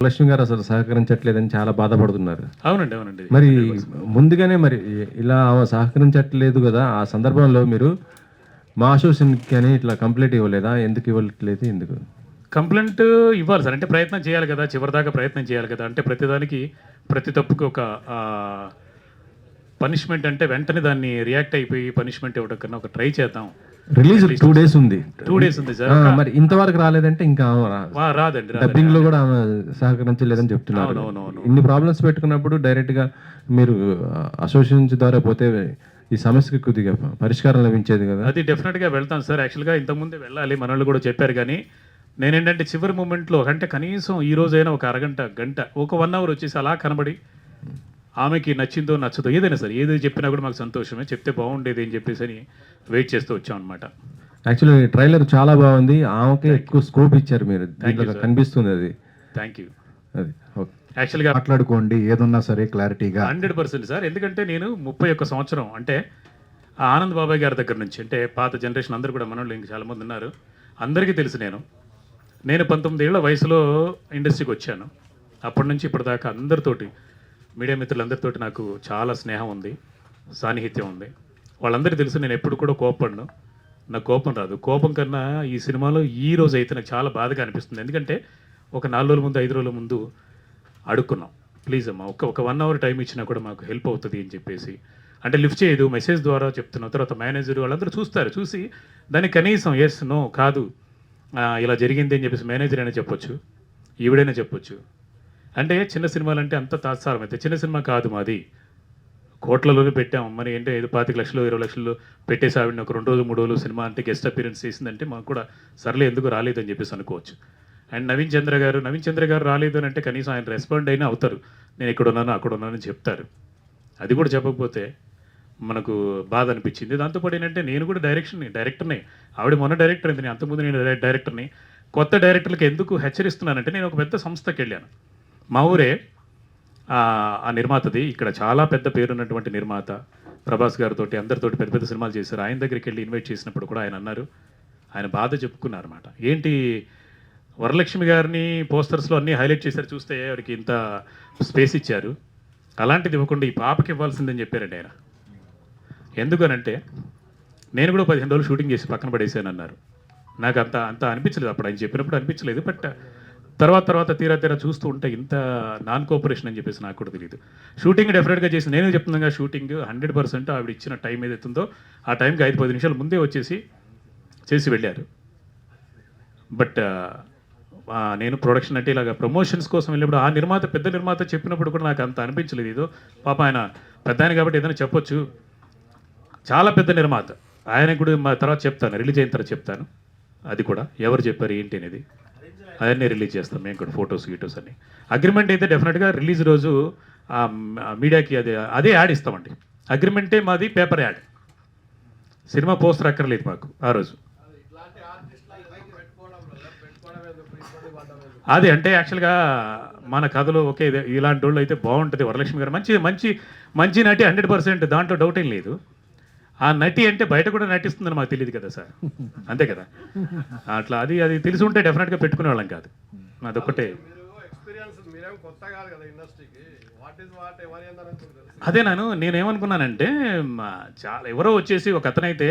Lakshmi గారు అసలు సహకరించట్లేదని చాలా బాధపడుతున్నారు. అవునండి. మరి ముందుగానే మరి ఇలా ఆమె సహకరించట్లేదు కదా, ఆ సందర్భంలో మీరు మా అసోసియేషన్కి అని ఇట్లా కంప్లైంట్ ఇవ్వలేదా? ఎందుకు ఇవ్వట్లేదు? ఎందుకు కంప్లైంట్ ఇవ్వాలి సార్? అంటే ప్రయత్నం చేయాలి కదా, చివరిదాకా ప్రయత్నం చేయాలి కదా. అంటే ప్రతి తప్పుకి ఒక పనిష్మెంట్, అంటే వెంటనే దాన్ని రియాక్ట్ అయిపోయి పనిష్మెంట్ ఇవ్వడం కన్నా ఒక ట్రై చేద్దాం. రిలీజ్ 2 days ఉంది. 2 days ఉంది సార్. మరి ఇంతవరకు రాలేదంటే ఇంకా రాదండి. డబ్బింగ్ లో కూడా ఆమె సహకరించలేదని చెప్తున్నారు. ఇన్ని ప్రాబ్లమ్స్ పెట్టుకున్నప్పుడు డైరెక్ట్ గా మీరు అసోసియేషన్ ద్వారా పోతే ఈ సమస్యకి కొద్దిగా పరిష్కారం లభించేది కదా. అది డెఫినెట్గా వెళ్తాం సార్. యాక్చువల్గా ఇంతకుముందే వెళ్ళాలి, మనోళ్ళు కూడా చెప్పారు. కానీ నేనేంటంటే చివరి మూమెంట్లో అంటే కనీసం ఈ రోజైనా ఒక గంట ఒక 1 hour వచ్చేసి అలా కనబడి ఆమెకి నచ్చిందో నచ్చదో ఏదైనా సరే ఏది చెప్పినా కూడా మాకు సంతోషమే, చెప్తే బాగుండేది అని చెప్పేసి అని వెయిట్ చేస్తూ వచ్చాం అనమాట. యాక్చువల్లీ ట్రైలర్ చాలా బాగుంది, ఆమెకే ఎక్కువ స్కోప్ ఇచ్చారు మీరు, కనిపిస్తుంది అది. Thank you. అది ఓకే. యాక్చువల్గా మాట్లాడుకోండి ఏదున్నా సరే క్లారిటీగా. 100% సార్. ఎందుకంటే నేను 31 సంవత్సరం అంటే ఆ ఆనంద్ బాబాయ్ గారి దగ్గర నుంచి, అంటే పాత జనరేషన్ అందరూ కూడా మనోళ్ళు ఇంకా చాలామంది ఉన్నారు, అందరికీ తెలుసు. నేను 19 ఏళ్ల వయసులో ఇండస్ట్రీకి వచ్చాను. అప్పటి నుంచి ఇప్పటిదాకా అందరితోటి, మీడియా మిత్రులందరితోటి నాకు చాలా స్నేహం ఉంది, సాన్నిహిత్యం ఉంది. వాళ్ళందరికీ తెలుసు నేను ఎప్పుడు కూడా కోపపడను, నాకు కోపం రాదు. కోపం కన్నా ఈ సినిమాలో ఈ రోజు అయితే నాకు చాలా బాధగా అనిపిస్తుంది. ఎందుకంటే ఒక 4 రోజుల ముందు 5 రోజుల ముందు అడుక్కున్నాం, ప్లీజ్ అమ్మా ఒక 1 hour టైం ఇచ్చినా కూడా మాకు హెల్ప్ అవుతుంది అని చెప్పేసి. అంటే లిఫ్ట్ చేయదు, మెసేజ్ ద్వారా చెప్తున్నాం. తర్వాత మేనేజర్ వాళ్ళందరూ చూసి దానికి కనీసం ఎస్ నో కాదు ఇలా జరిగింది అని చెప్పేసి మేనేజర్ అయినా చెప్పొచ్చు, ఈవిడైనా చెప్పొచ్చు. అంటే చిన్న సినిమాలు అంటే అంత తాత్సారం అయితే చిన్న సినిమా కాదు మాది, కోట్లలోనే పెట్టాం. మరి అంటే 25 లక్షలు 20 లక్షలు పెట్టేసి ఆవిడని ఒక 2 రోజులు 3 రోజులు సినిమా అంటే గెస్ట్ అపీరెన్స్ చేసిందంటే మాకు కూడా సర్లే ఎందుకు రాలేదని చెప్పేసి అనుకోవచ్చు. అండ్ నవీన్ చంద్ర గారు రాలేదు అని అంటే కనీసం ఆయన రెస్పాండ్ అయినా అవుతారు, నేను ఇక్కడ ఉన్నాను అక్కడ ఉన్నానని చెప్తారు. అది కూడా చెప్పకపోతే మనకు బాధ అనిపించింది. దాంతోపాటు ఏంటంటే నేను కూడా డైరెక్టర్ని, ఆవిడ మొన్న డైరెక్టర్ అయింది, అంతకుముందు నేను డైరెక్టర్ని. కొత్త డైరెక్టర్లకు ఎందుకు హెచ్చరిస్తున్నానంటే నేను ఒక పెద్ద సంస్థకి వెళ్ళాను, మా ఊరే ఆ నిర్మాతది, ఇక్కడ చాలా పెద్ద పేరున్నటువంటి నిర్మాత, ప్రభాస్ గారితో అందరితోటి పెద్ద పెద్ద సినిమాలు చేశారు. ఆయన దగ్గరికి వెళ్ళి ఇన్వైట్ చేసినప్పుడు కూడా ఆయన అన్నారు, ఆయన బాధ చెప్పుకున్నారు అన్నమాట. ఏంటి వరలక్ష్మి గారిని పోస్టర్స్లో అన్నీ హైలైట్ చేశారు, చూస్తే ఆవిడకి ఇంత స్పేస్ ఇచ్చారు, అలాంటిది ఇవ్వకుండా ఈ పాపకి ఇవ్వాల్సిందని చెప్పారండి ఆయన. ఎందుకనంటే నేను కూడా 15 రోజులు షూటింగ్ చేసి పక్కన పడేసాను అన్నారు. నాకు అంత అనిపించలేదు అప్పుడు, ఆయన చెప్పినప్పుడు అనిపించలేదు. బట్ తర్వాత తీరా చూస్తూ ఉంటే ఇంత నాన్ కోఆపరేషన్ అని చెప్పేసి నాకు కూడా తెలియదు. షూటింగ్ డెఫినెట్గా చేసి నేను చెప్తున్నాగా, షూటింగ్ 100% ఆవిడ ఇచ్చిన టైం ఏదైతుందో ఆ టైంకి 5-10 నిమిషాలు ముందే వచ్చేసి చేసి వెళ్ళారు. బట్ నేను ప్రొడక్షన్ అంటే ఇలాగ ప్రమోషన్స్ కోసం వెళ్ళినప్పుడు ఆ నిర్మాత పెద్ద నిర్మాత చెప్పినప్పుడు కూడా నాకు అంత అనిపించలేదు. ఏదో పాప ఆయన పెద్ద ఆయన కాబట్టి ఏదైనా చెప్పొచ్చు, చాలా పెద్ద నిర్మాత. ఆయన కూడా మా తర్వాత చెప్తాను, రిలీజ్ అయిన తర్వాత చెప్తాను. అది కూడా ఎవరు చెప్పారు ఏంటి అనేది అవన్నీ రిలీజ్ చేస్తాం మేము కూడా, ఫొటోస్ గీటోస్ అన్ని. అగ్రిమెంట్ అయితే డెఫినెట్గా రిలీజ్ రోజు మీడియాకి అదే యాడ్ ఇస్తామండి. అగ్రిమెంటే మాది పేపర్ యాడ్, సినిమా పోస్టర్ అక్కర్లేదు మాకు ఆ రోజు. అదే అంటే యాక్చువల్గా మన కథలో ఓకే ఇలాంటి వాళ్ళు అయితే బాగుంటుంది. వరలక్ష్మి గారు మంచి మంచి మంచి నటి 100%, దాంట్లో డౌట్ ఏం లేదు. ఆ నటి అంటే బయట కూడా నటిస్తుందని మాకు తెలియదు కదా సార్, అంతే కదా. అట్లా అది తెలిసి ఉంటే డెఫినెట్గా పెట్టుకునే వాళ్ళం కాదు. అదొక్కటే. అదే నేనేమనుకున్నానంటే చాలా ఎవరో వచ్చేసి ఒక అతనైతే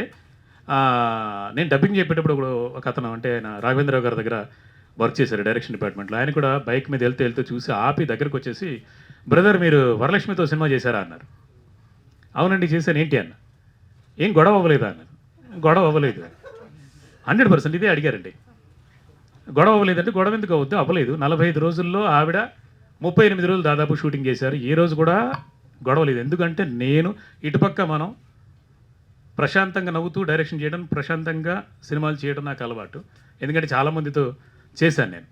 నేను డబ్బింగ్ చెప్పేటప్పుడు ఒక అతను అంటే ఆయన రాఘవేంద్రరావు గారి దగ్గర వర్క్ చేశారు డైరెక్షన్ డిపార్ట్మెంట్లో. ఆయన కూడా బైక్ మీద వెళ్తూ చూసి ఆపి దగ్గరకు వచ్చేసి, బ్రదర్ మీరు వరలక్ష్మితో సినిమా చేశారా అన్నారు. అవునండి చేశాను, ఏంటి అన్న. ఏం గొడవ అవ్వలేదా అన్నారు. గొడవ అవ్వలేదు 100%. ఇదే అడిగారండి, గొడవ అవ్వలేదంటే గొడవ ఎందుకు అవుద్దు, అవ్వలేదు. 45 రోజుల్లో ఆవిడ 38 రోజులు దాదాపు షూటింగ్ చేశారు, ఏ రోజు కూడా గొడవలేదు. ఎందుకంటే నేను ఇటుపక్క మనం ప్రశాంతంగా నవ్వుతూ డైరెక్షన్ చేయడం, ప్రశాంతంగా సినిమాలు చేయడం నాకు అలవాటు. ఎందుకంటే చాలామందితో చేశాను నేను.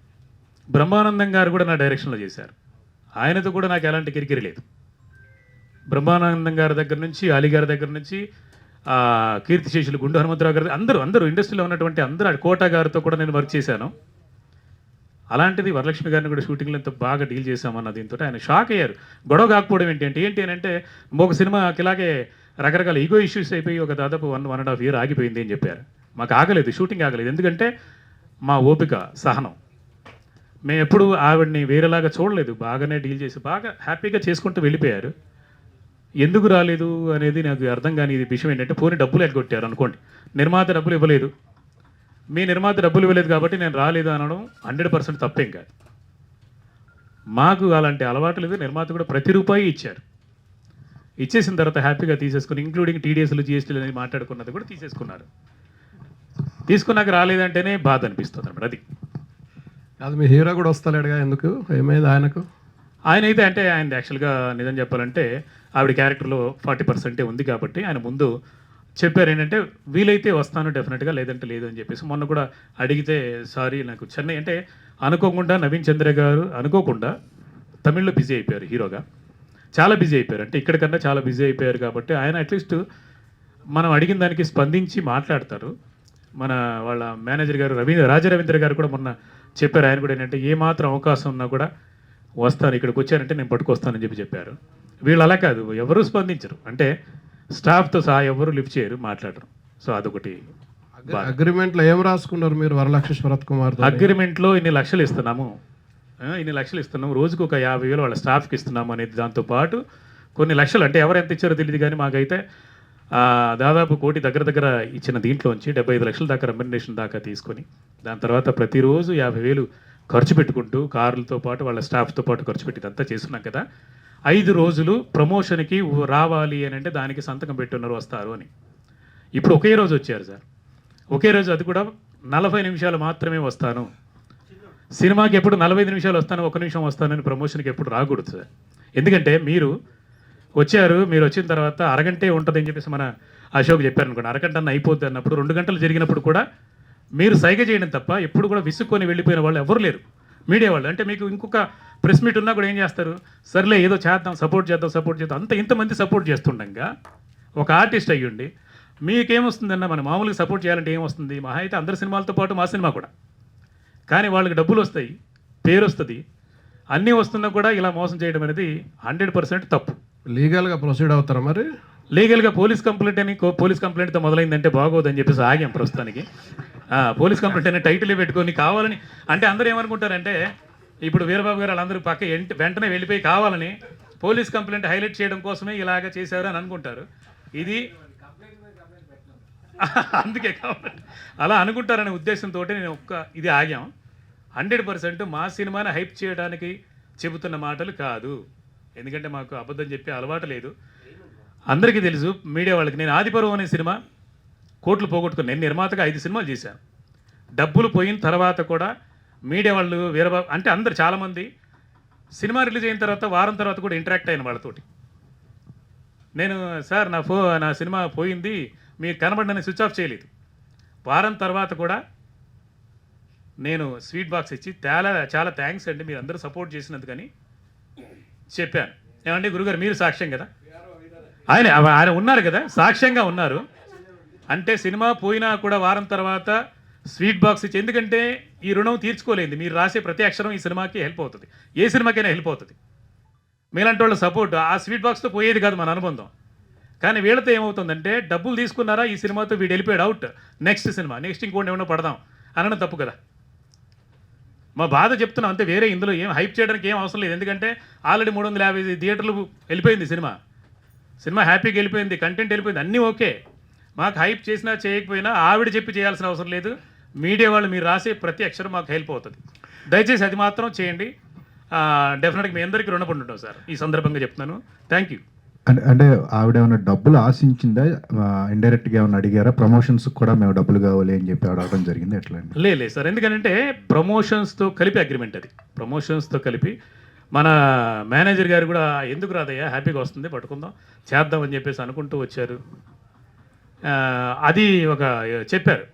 బ్రహ్మానందం గారు కూడా నా డైరెక్షన్లో చేశారు, ఆయనతో కూడా నాకు ఎలాంటి కిరికిరి లేదు. బ్రహ్మానందం గారి దగ్గర నుంచి, అలీ గారి దగ్గర నుంచి, కీర్తిశేషులు గుండు హనుమంతరావు గారి, అందరూ ఇండస్ట్రీలో ఉన్నటువంటి అందరూ, కోట గారితో కూడా నేను వర్క్ చేశాను. అలాంటిది వరలక్ష్మి గారిని కూడా షూటింగ్లో ఎంత బాగా డీల్ చేశామన్న దీంతో ఆయన షాక్ అయ్యారు. గొడవ కాకపోవడం ఏంటి అని అంటే ఒక సినిమాకి ఇలాగే రకరకాల ఈగో ఇష్యూస్ అయిపోయి ఒక దాదాపు 1.5 year ఆగిపోయింది అని చెప్పారు. మాకు ఆగలేదు, షూటింగ్ ఆగలేదు. ఎందుకంటే మా ఓపిక, సహనం. మేము ఎప్పుడు ఆవిడని వేరేలాగా చూడలేదు, బాగానే డీల్ చేసి బాగా హ్యాపీగా చేసుకుంటూ వెళ్ళిపోయారు. ఎందుకు రాలేదు అనేది నాకు అర్థం కాని విషయం ఏంటంటే, పోనీ డబ్బులు ఎగ్గొట్టారు అనుకోండి, నిర్మాత డబ్బులు ఇవ్వలేదు, మీ నిర్మాత డబ్బులు ఇవ్వలేదు కాబట్టి నేను రాలేదు అనడం 100% తప్పేం కాదు. మాకు అలాంటి అలవాటు లేదు. నిర్మాత కూడా ప్రతి రూపాయి ఇచ్చారు. ఇచ్చేసిన తర్వాత హ్యాపీగా తీసేసుకుని, ఇంక్లూడింగ్ టీడీఎస్లు జిఎస్టీలు అనేది మాట్లాడుకున్నది కూడా తీసేసుకున్నారు. తీసుకున్నాక రాలేదంటేనే బాధ అనిపిస్తుంది అన్నమాట. అది అది మీ హీరో కూడా వస్తలేడుగా, ఎందుకు, ఏమైంది ఆయనకు? ఆయన అయితే అంటే ఆయన యాక్చువల్గా నిజం చెప్పాలంటే ఆవిడ క్యారెక్టర్లో 40% ఉంది కాబట్టి ఆయన ముందు చెప్పారు ఏంటంటే వీలైతే వస్తాను డెఫినెట్గా, లేదంటే లేదు అని చెప్పేసి. మొన్న కూడా అడిగితే సారీ నాకు చెన్నై అంటే అనుకోకుండా నవీన్ చంద్ర గారు అనుకోకుండా తమిళ్లో బిజీ అయిపోయారు, హీరోగా చాలా బిజీ అయిపోయారు. అంటే ఇక్కడికన్నా చాలా బిజీ అయిపోయారు కాబట్టి ఆయన అట్లీస్ట్ మనం అడిగిన దానికి స్పందించి మాట్లాడతారు. వాళ్ళ మేనేజర్ గారు రాజరవీంద్ర గారు కూడా మొన్న చెప్పారు. ఆయన కూడా ఏంటంటే ఏ మాత్రం అవకాశం ఉన్నా కూడా వస్తాను, ఇక్కడికి వచ్చారంటే నేను పట్టుకొస్తానని చెప్పారు. వీళ్ళు అలా కాదు, ఎవరు స్పందించరు. అంటే స్టాఫ్తో సహా ఎవరు లిఫ్ట్ చేయరు, మాట్లాడరు. సో అదొకటి. అగ్రిమెంట్లో ఏం రాసుకున్నారు మీరు వరలక్ష్మి శరత్ కుమార్? అగ్రిమెంట్లో ఇన్ని లక్షలు ఇస్తున్నాము, రోజుకు ఒక 50,000 వాళ్ళ స్టాఫ్కి ఇస్తున్నాము అనేది, దాంతోపాటు కొన్ని లక్షలు అంటే ఎవరు ఎంత ఇచ్చారో తెలియదు కానీ మాకైతే దాదాపు 1 కోటి దగ్గర ఇచ్చిన దీంట్లోంచి 75 లక్షల దాకా రెమ్యునరేషన్ దాకా తీసుకొని, దాని తర్వాత ప్రతిరోజు 50,000 ఖర్చు పెట్టుకుంటూ కార్లతో పాటు వాళ్ళ స్టాఫ్తో పాటు ఖర్చు పెట్టి ఇదంతా చేస్తున్నాం కదా. 5 రోజులు ప్రమోషన్కి రావాలి అని అంటే దానికి సంతకం పెట్టున్నారు వస్తారు అని. ఇప్పుడు ఒకే రోజు వచ్చారు సార్, ఒకే రోజు, అది కూడా 40 నిమిషాలు మాత్రమే వస్తాను. సినిమాకి ఎప్పుడు 45 నిమిషాలు వస్తాను, 1 నిమిషం వస్తానని ప్రమోషన్కి ఎప్పుడు రాకూడదు సార్. ఎందుకంటే మీరు వచ్చిన తర్వాత అరగంటే ఉంటుంది అని చెప్పేసి మన అశోక్ చెప్పారు అనుకోండి, అరగంట అయిపోద్ది అన్నప్పుడు 2 గంటలు జరిగినప్పుడు కూడా మీరు సైగ చేయడం తప్ప ఎప్పుడు కూడా విసుక్కొని వెళ్ళిపోయిన వాళ్ళు ఎవరు లేరు మీడియా వాళ్ళు. అంటే మీకు ఇంకొక ప్రెస్ మీట్ ఉన్నా కూడా ఏం చేస్తారు, సర్లే ఏదో చేద్దాం, సపోర్ట్ చేద్దాం, ఇంతమంది సపోర్ట్ చేస్తుండగా ఒక ఆర్టిస్ట్ అయ్యుండి మీకేమొస్తుందన్న, మనం మామూలుగా సపోర్ట్ చేయాలంటే ఏమొస్తుంది, మహా అయితే అందరి సినిమాలతో పాటు మా సినిమా కూడా. కానీ వాళ్ళకి డబ్బులు వస్తాయి, పేరు వస్తుంది, అన్నీ వస్తున్నా కూడా ఇలా మోసం చేయడం అనేది 100% తప్పు. లీగల్గా ప్రొసీడ్ అవుతారా మరి? లీగల్గా పోలీస్ కంప్లైంట్తో మొదలైందంటే బాగోదని చెప్పేసి ఆగాం ప్రస్తుతానికి. పోలీస్ కంప్లైంట్ అనే టైటిల్ పెట్టుకొని కావాలని, అంటే అందరూ ఏమనుకుంటారంటే ఇప్పుడు వీరబాబు గారు వాళ్ళందరూ వెంటనే వెళ్ళిపోయి కావాలని పోలీస్ కంప్లైంట్ హైలైట్ చేయడం కోసమే ఇలాగ చేశారు అని అనుకుంటారు. ఇది అందుకే కాబట్టి అలా అనుకుంటారనే ఉద్దేశంతో నేను ఇది ఆగాం. 100% మా సినిమాని హైప్ చేయడానికి చెబుతున్న మాటలు కాదు. ఎందుకంటే మాకు అబద్ధం చెప్పే అలవాటు లేదు. అందరికీ తెలుసు మీడియా వాళ్ళకి, నేను ఆదిపర్వం అనే సినిమా కోట్లు పోగొట్టుకుని, నేను నిర్మాతగా 5 సినిమాలు చేశాను. డబ్బులు పోయిన తర్వాత కూడా మీడియా వాళ్ళు వీరబాబు అంటే అందరు చాలామంది సినిమా రిలీజ్ అయిన తర్వాత వారం తర్వాత కూడా ఇంటరాక్ట్ అయిన వాళ్ళతోటి. నేను సార్ నా సినిమా పోయింది, మీరు కనబడినని స్విచ్ ఆఫ్ చేయలేదు. వారం తర్వాత కూడా నేను స్వీట్ బాక్స్ ఇచ్చి చాలా థ్యాంక్స్ అండి, మీరు అందరూ సపోర్ట్ చేసినందుకని చెప్పాను. ఏమండి గురుగారు మీరు సాక్ష్యం కదా, ఆయన ఉన్నారు కదా, సాక్ష్యంగా ఉన్నారు. అంటే సినిమా పోయినా కూడా వారం తర్వాత స్వీట్ బాక్స్ ఇచ్చి, ఎందుకంటే ఈ రుణం తీర్చుకోలేదు. మీరు రాసే ప్రతి అక్షరం ఈ సినిమాకి హెల్ప్ అవుతుంది, ఏ సినిమాకైనా హెల్ప్ అవుతుంది. మీలాంటి వాళ్ళ సపోర్ట్ ఆ స్వీట్ బాక్స్తో పోయేది కాదు మన అనుబంధం. కానీ వీళ్ళతో ఏమవుతుందంటే డబ్బులు తీసుకున్నారా, ఈ సినిమాతో వీడు వెళ్ళిపోయాడు, అవుట్, నెక్స్ట్ సినిమా, నెక్స్ట్ ఇంకోటి ఏమైనా పడదాం అనడం తప్పు కదా. మా బాధ చెప్తున్నాం అంతే, వేరే ఇందులో ఏం హైప్ చేయడానికి ఏం అవసరం లేదు. ఎందుకంటే ఆల్రెడీ 350 థియేటర్లు వెళ్ళిపోయింది సినిమా హ్యాపీగా వెళ్ళిపోయింది, కంటెంట్ వెళ్ళిపోయింది, అన్నీ ఓకే. మాకు హైప్ చేసినా చేయకపోయినా ఆవిడ చెప్పి చేయాల్సిన అవసరం లేదు. మీడియా వాళ్ళు మీరు రాసే ప్రతి అక్షరం మాకు హెల్ప్ అవుతుంది. దయచేసి అది మాత్రం చేయండి. డెఫినెట్గా మీ అందరికీ రుణపడి ఉంటాం సార్, ఈ సందర్భంగా చెప్తున్నాను. Thank you. అంటే ఆవిడ ఏమైనా డబ్బులు ఆశించిందా, ఇండైరెక్ట్గా ఏమైనా అడిగారా? ప్రమోషన్స్ కూడా మేము డబ్బులు కావాలి అని చెప్పి అడగడం జరిగింది, ఎట్లా? లేదు సార్, ఎందుకంటే ప్రమోషన్స్తో కలిపి అగ్రిమెంట్, అది ప్రమోషన్స్తో కలిపి. మన మేనేజర్ గారు కూడా ఎందుకు రాదయ్యా, హ్యాపీగా వస్తుంది, పట్టుకుందాం, చేద్దామని చెప్పేసి అనుకుంటూ వచ్చారు. అది ఒక చెప్పారు.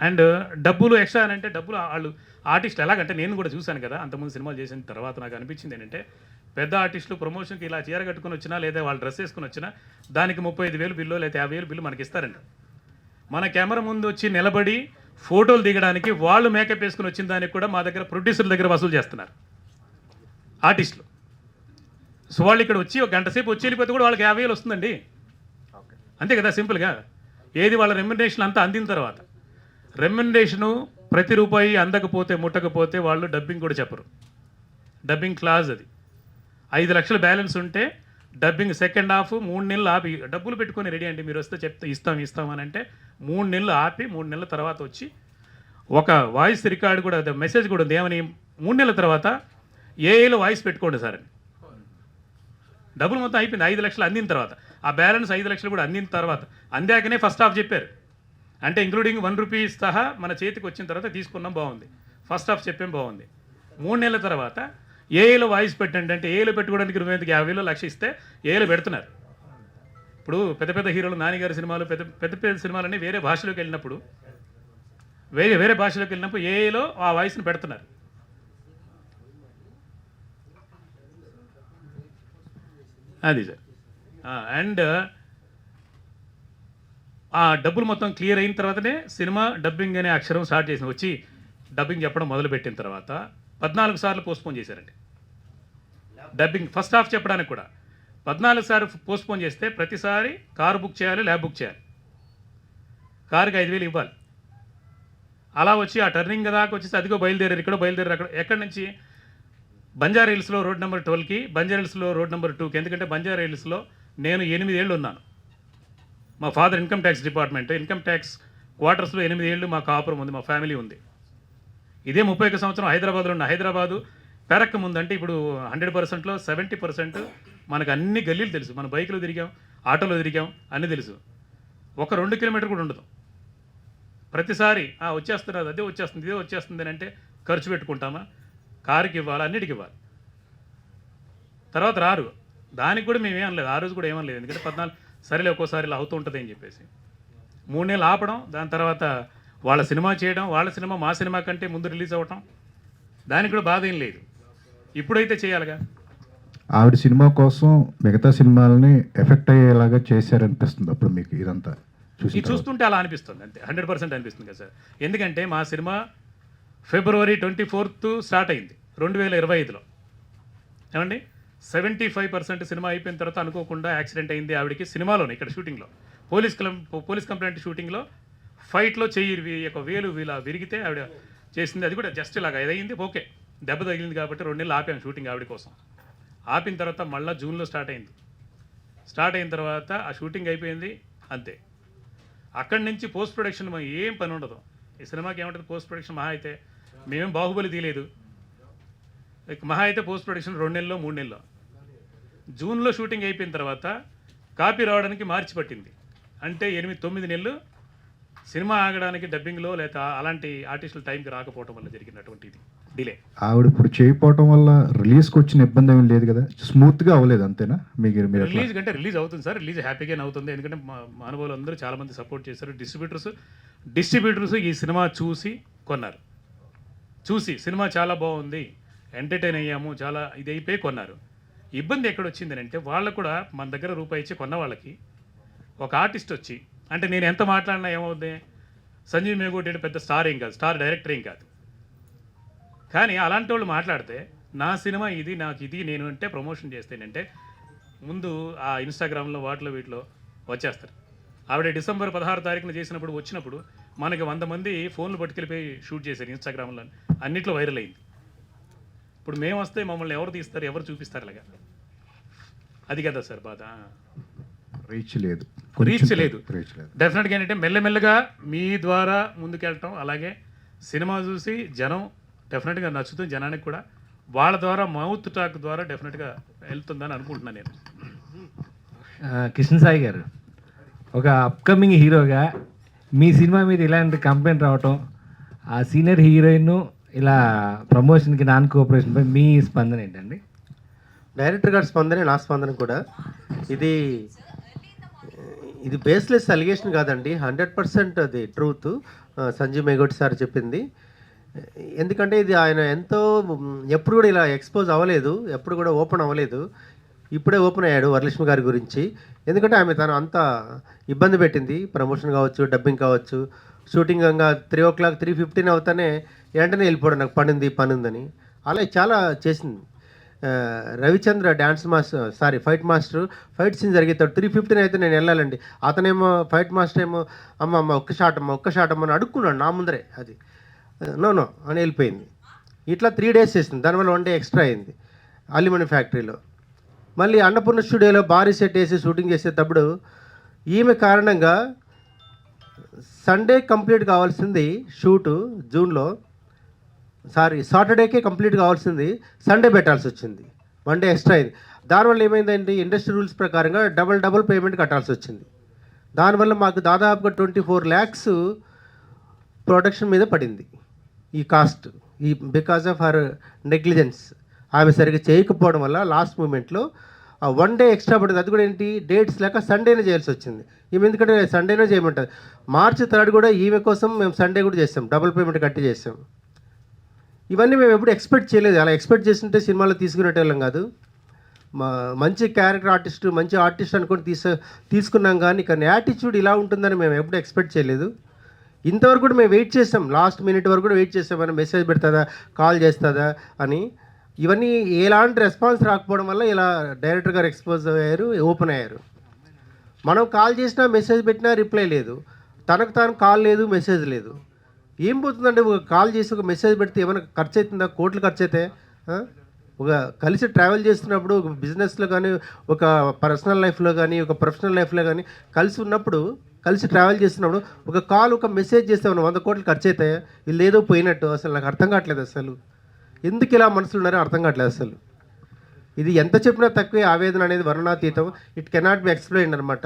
అండ్ డబ్బులు ఎక్స్ట్రా అని అంటే డబ్బులు వాళ్ళు ఆర్టిస్టులు ఎలాగంటే నేను కూడా చూశాను కదా, అంతకుముందు సినిమాలు చేసిన తర్వాత నాకు అనిపించింది ఏంటంటే పెద్ద ఆర్టిస్టులు ప్రమోషన్కి ఇలా చీర కట్టుకుని వచ్చినా లేదా వాళ్ళు డ్రెస్ వేసుకుని వచ్చినా దానికి 35,000 బిల్లు లేదా 50,000 బిల్లు మనకి ఇస్తారండి. మన కెమెరా ముందు వచ్చి నిలబడి ఫోటోలు దిగడానికి వాళ్ళు మేకప్ వేసుకుని వచ్చిన దానికి కూడా మా దగ్గర ప్రొడ్యూసర్ దగ్గర వసూలు చేస్తున్నారు ఆర్టిస్టులు. సో వాళ్ళు ఇక్కడ వచ్చి ఒక గంట సేపు వచ్చి వెళ్ళిపోతే కూడా వాళ్ళకి 50,000 వస్తుందండి, అంతే కదా సింపుల్గా. ఏది వాళ్ళ రెమ్యునరేషన్ అంతా అందిన తర్వాత, రెమ్యునరేషను ప్రతి రూపాయి అందకపోతే ముట్టకపోతే వాళ్ళు డబ్బింగ్ కూడా చెప్పరు. డబ్బింగ్ క్లాజ్ అది. 5 లక్షల బ్యాలెన్స్ ఉంటే డబ్బింగ్ సెకండ్ హాఫ్ 3 నెలలు ఆపి డబ్బులు పెట్టుకొని రెడీ అండి మీరు వస్తే చెప్తే ఇస్తామని అంటే 3 నెలలు ఆపి 3 నెలల తర్వాత వచ్చి ఒక వాయిస్ రికార్డు కూడా మెసేజ్ కూడా ఉంది, ఏమని 3 నెలల తర్వాత ఏఏలో వాయిస్ పెట్టుకోండి సార్ అని. డబ్బులు మొత్తం అయిపోయింది, 5 లక్షలు అందిన తర్వాత, ఆ బ్యాలెన్స్ 5 లక్షలు కూడా అందిన తర్వాత, అందాకనే ఫస్ట్ హాఫ్ చెప్పారు. అంటే ఇంక్లూడింగ్ 1 రూపీ సహా మన చేతికి వచ్చిన తర్వాత తీసుకున్నాం, బాగుంది. ఫస్ట్ హాఫ్ చెప్పాం, బాగుంది. 3 నెలల తర్వాత ఏఏలో వాయిస్ పెట్టండి అంటే ఏఏలో పెట్టుకోవడానికి 50,000 లక్ష ఇస్తే ఏఏలో పెడుతున్నారు. ఇప్పుడు పెద్ద పెద్ద హీరోలు, నానిగారి సినిమాలు, పెద్ద సినిమాలన్నీ వేరే భాషలోకి వెళ్ళినప్పుడు వేరే భాషలోకి వెళ్ళినప్పుడు ఏఏలో ఆ వాయిస్ని పెడుతున్నారు. అది సార్. అండ్ ఆ డబ్బులు మొత్తం క్లియర్ అయిన తర్వాతనే సినిమా డబ్బింగ్ అనే అక్షరం స్టార్ట్ చేసిన వచ్చి డబ్బింగ్ చెప్పడం మొదలుపెట్టిన తర్వాత 14 సార్లు పోస్ట్పోన్ చేశారండి డబ్బింగ్. ఫస్ట్ హాఫ్ చెప్పడానికి కూడా 14 సార్లు పోస్ట్పోన్ చేస్తే ప్రతిసారి కారు బుక్ చేయాలి, ల్యాబ్ బుక్ చేయాలి, కారుకి 5,000 ఇవ్వాలి. అలా వచ్చి ఆ టర్నింగ్ దాకా వచ్చేసి అదిగో బయలుదేరారు, ఇక్కడ బయలుదేరారు, అక్కడ ఎక్కడి నుంచి బంజారా హిల్స్లో రోడ్ నెంబర్ 12కి, బంజారా హిల్స్లో రోడ్ నెంబర్ 2కి. ఎందుకంటే బంజారా హిల్స్లో నేను 8 ఏళ్ళు ఉన్నాను. మా father income tax department, income tax క్వార్టర్స్లో 8 ఏళ్ళు మా కాపురం ఉంది, మా ఫ్యామిలీ ఉంది. ఇదే 31 సంవత్సరం హైదరాబాద్లో ఉన్న. హైదరాబాదు పెరక్క ముందు అంటే ఇప్పుడు 100%లో 70% మనకు అన్ని గల్లీలు తెలుసు. మన బైక్లో తిరిగాం, ఆటోలో తిరిగాం, అన్నీ తెలుసు. ఒక 2 కిలోమీటర్ కూడా ఉండదు. ప్రతిసారి వచ్చేస్తున్నది, అదే వచ్చేస్తుంది, ఇదే వచ్చేస్తుంది అని అంటే ఖర్చు పెట్టుకుంటామా? కారుకి ఇవ్వాలి, అన్నిటికి ఇవ్వాలి. తర్వాత రారు, దానికి కూడా మేము ఏమనలేదు, ఆ రోజు కూడా ఏమనలేదు. ఎందుకంటే 14 సరేలే ఒక్కోసారి ఇలా అవుతూ ఉంటుంది అని చెప్పేసి 3 నెలలు ఆపడం, దాని తర్వాత వాళ్ళ సినిమా చేయడం, వాళ్ళ సినిమా మా సినిమా కంటే ముందు రిలీజ్ అవ్వటం, దానికి కూడా బాధ ఏం లేదు. ఇప్పుడైతే చేయాలిగా. ఆవిడ సినిమా కోసం మిగతా సినిమాలని ఎఫెక్ట్ అయ్యేలాగా చేశారనిపిస్తుంది అప్పుడు మీకు ఇదంతా ఇది చూస్తుంటే అలా అనిపిస్తుంది, అంతే 100% అనిపిస్తుంది కదా సార్. ఎందుకంటే మా సినిమా February 24th స్టార్ట్ అయింది 2025లో. ఏమండి 75% సినిమా అయిపోయిన తర్వాత అనుకోకుండా యాక్సిడెంట్ అయింది ఆవిడకి సినిమాలోనే, ఇక్కడ షూటింగ్లో. పోలీస్ కంప్లైంట్ షూటింగ్లో ఫైట్లో వేలు ఇలా విరిగితే ఆవిడ చేసింది. అది కూడా జస్ట్ ఇలాగ అయింది, ఓకే, దెబ్బ తగిలింది కాబట్టి 2 నెలలు ఆపాను షూటింగ్ ఆవిడ కోసం. ఆపిన తర్వాత మళ్ళీ జూన్లో స్టార్ట్ అయింది. స్టార్ట్ అయిన తర్వాత ఆ షూటింగ్ అయిపోయింది, అంతే. అక్కడి నుంచి పోస్ట్ ప్రొడక్షన్ ఏం పని ఉండదు. ఈ సినిమాకి ఏమంటుంది పోస్ట్ ప్రొడక్షన్, మహా అయితే మేమేం బాహుబలి తీయలేదు, మహా అయితే పోస్ట్ ప్రొడక్షన్ 2 నెలల్లో 3 నెలల్లో. జూన్లో షూటింగ్ అయిపోయిన తర్వాత కాపీ రావడానికి మార్చి పట్టింది, అంటే 8-9 నెలలు సినిమా ఆగడానికి డబ్బింగ్లో లేదా అలాంటి ఆర్టిస్టుల టైంకి రాకపోవడం వల్ల జరిగినటువంటి ఇది డిలే. ఆవిడ ఇప్పుడు చేయకపోవటం వల్ల రిలీజ్కి వచ్చిన ఇబ్బంది ఏమీ లేదు కదా, స్మూత్గా అవ్వలేదు అంతేనా? మీరు ఎట్లా? రిలీజ్ కంటే రిలీజ్ అవుతుంది సార్, రిలీజ్ హ్యాపీగానే అవుతుంది. ఎందుకంటే మా అనుభవాలు అందరూ చాలామంది సపోర్ట్ చేశారు. డిస్ట్రిబ్యూటర్స్ ఈ సినిమా చూసి కొన్నారు. చూసి సినిమా చాలా బాగుంది, ఎంటర్టైన్ అయ్యాము, చాలా ఇది అయిపోయి కొన్నారు. ఇబ్బంది ఎక్కడ వచ్చింది అంటే వాళ్ళకు కూడా మన దగ్గర రూపాయి ఇచ్చి కొన్న వాళ్ళకి ఒక ఆర్టిస్ట్ వచ్చి, అంటే నేను ఎంత మాట్లాడినా ఏమవుతుంది, సంజీవ్ మేగోటి అంటే పెద్ద స్టార్ ఏం కాదు, స్టార్ డైరెక్టర్ ఏం కాదు, కానీ అలాంటి వాళ్ళు మాట్లాడితే నా సినిమా ఇది, నాకు ఇది, నేను అంటే ప్రమోషన్ చేస్తేనంటే ముందు ఆ ఇన్స్టాగ్రామ్లో వాటిలో వీటిలో వచ్చేస్తారు. ఆవిడ డిసెంబర్ 16 తారీఖున చేసినప్పుడు వచ్చినప్పుడు మనకి 100 మంది ఫోన్లు పట్టుకెళ్ళిపోయి షూట్ చేశారు ఇన్స్టాగ్రామ్లో, అన్నిట్లో వైరల్ అయింది. ఇప్పుడు మేము వస్తే మమ్మల్ని ఎవరు తీస్తారు, ఎవరు చూపిస్తారు? అలాగా అది కదా సార్ బాధ. రీచ్ లేదు, రీచ్ లేదు. రీచ్ లేదు. డెఫినెట్గా ఏంటంటే మెల్లమెల్లగా మీ ద్వారా ముందుకెళ్ళటం, అలాగే సినిమా చూసి జనం డెఫినెట్గా నచ్చుతుంది జనానికి కూడా, వాళ్ళ ద్వారా మౌత్ టాక్ ద్వారా డెఫినెట్గా వెళ్తుందని అనుకుంటున్నాను నేను. కృష్ణ సాయి గారు, ఒక అప్కమింగ్ హీరోగా మీ సినిమా మీద ఇలాంటి కంప్లైంట్ రావటం, ఆ సీనియర్ హీరోయిన్ ఇలా ప్రమోషన్కి నాన్ కోఆపరేషన్పై మీ స్పందన ఏంటండి? డైరెక్టర్ గారి స్పందనే నా స్పందన కూడా. ఇది బేస్లెస్ అలిగేషన్ కాదండి, 100% అది ట్రూత్. సంజీవ్ మేగోటి సార్ చెప్పింది. ఎందుకంటే ఇది ఆయన ఎంతో ఎప్పుడు కూడా ఇలా ఎక్స్పోజ్ అవ్వలేదు, ఎప్పుడు కూడా ఓపెన్ అవ్వలేదు. ఇప్పుడే ఓపెన్ అయ్యాడు వరలక్ష్మి గారి గురించి. ఎందుకంటే ఆమె తను అంత ఇబ్బంది పెట్టింది, ప్రమోషన్ కావచ్చు, డబ్బింగ్ కావచ్చు. షూటింగ్ 3 o'clock 3:15 అవుతానే వెంటనే వెళ్ళిపోవడం, నాకు పని ఉందని. అలా చాలా చేసింది. Ravichandra dance master, fight master, fight scene జరిగేతాడు 3:15 అయితే నేను వెళ్ళాలండి. అతనేమో ఫైట్ మాస్టర్ ఏమో అమ్మ ఒక్క షాట్ అమ్మ అని అడుక్కున్నాడు నా ముందరే. అది నో అని వెళ్ళిపోయింది. ఇట్లా 3 days చేసింది. దానివల్ల 1 day ఎక్స్ట్రా అయింది అల్యూమినియం ఫ్యాక్టరీలో. మళ్ళీ అన్నపూర్ణ స్టూడియోలో భారీ సెట్ వేసి షూటింగ్ చేసేటప్పుడు ఈమె కారణంగా సండే కంప్లీట్ కావాల్సింది షూటు జూన్లో, సాటర్డేకే కంప్లీట్ కావాల్సింది సండే పెట్టాల్సి వచ్చింది. 1 day ఎక్స్ట్రా అయింది. దానివల్ల ఏమైందంటే ఇండస్ట్రీ రూల్స్ ప్రకారంగా డబుల్ పేమెంట్ కట్టాల్సి వచ్చింది. దానివల్ల మాకు దాదాపుగా 24 lakhs ప్రొడక్షన్ మీద పడింది ఈ cost, because of her negligence. ఆమె సరిగ్గా చేయకపోవడం వల్ల లాస్ట్ మూమెంట్లో 1 day ఎక్స్ట్రా పడింది. అది కూడా ఏంటి, డేట్స్ లేక సండేనే చేయాల్సి వచ్చింది. ఈమె ఎందుకంటే సండేనే చేయమంటుంది. March 3rd కూడా ఈమె కోసం మేము సండే కూడా చేసాం, డబుల్ పేమెంట్ కట్టి చేసాం. ఇవన్నీ మేము ఎప్పుడు ఎక్స్పెక్ట్ చేయలేదు. అలా ఎక్స్పెక్ట్ చేస్తుంటే సినిమాలో తీసుకునేటోళ్ళం కాదు. మంచి క్యారెక్టర్ ఆర్టిస్ట్, మంచి ఆర్టిస్ట్ అనుకొని తీసుకున్నాం, కానీ యాటిట్యూడ్ ఇలా ఉంటుందని మేము ఎప్పుడు ఎక్స్పెక్ట్ చేయలేదు. ఇంతవరకు కూడా మేము వెయిట్ చేసాం, లాస్ట్ మినిట్ వరకు కూడా వెయిట్ చేసాం, అని మెసేజ్ పెడుతుందా, కాల్ చేస్తుందా అని. ఇవన్నీ ఎలాంటి రెస్పాన్స్ రాకపోవడం వల్ల ఇలా డైరెక్టర్ గారు ఎక్స్పోజ్ అయ్యారు, ఓపెన్ అయ్యారు. మనం కాల్ చేసినా మెసేజ్ పెట్టినా రిప్లై లేదు, తనకు తాను కాల్ లేదు, మెసేజ్ లేదు. ఏం పోతుందంటే ఒక కాల్ చేసి ఒక మెసేజ్ పెడితే ఏమైనా ఖర్చు అవుతుందా? కోట్లు ఖర్చు అయితే. ఒక కలిసి ట్రావెల్ చేస్తున్నప్పుడు, ఒక బిజినెస్లో కానీ, ఒక పర్సనల్ లైఫ్లో కానీ, ఒక ప్రొఫెషనల్ లైఫ్లో కానీ కలిసి ఉన్నప్పుడు, కలిసి ట్రావెల్ చేస్తున్నప్పుడు ఒక కాల్, ఒక మెసేజ్ చేస్తే 100 కోట్లు ఖర్చు అవుతాయా? వీళ్ళు ఏదో పోయినట్టు. అసలు నాకు అర్థం కావట్లేదు, అసలు ఎందుకు ఇలా మనుషులు ఉన్నారో అర్థం కావట్లేదు అసలు. ఇది ఎంత చెప్పినా తక్కువే. ఆవేదన అనేది వర్ణాతీతం, ఇట్ కెనాట్ బి ఎక్స్ప్లెయిన్ అనమాట.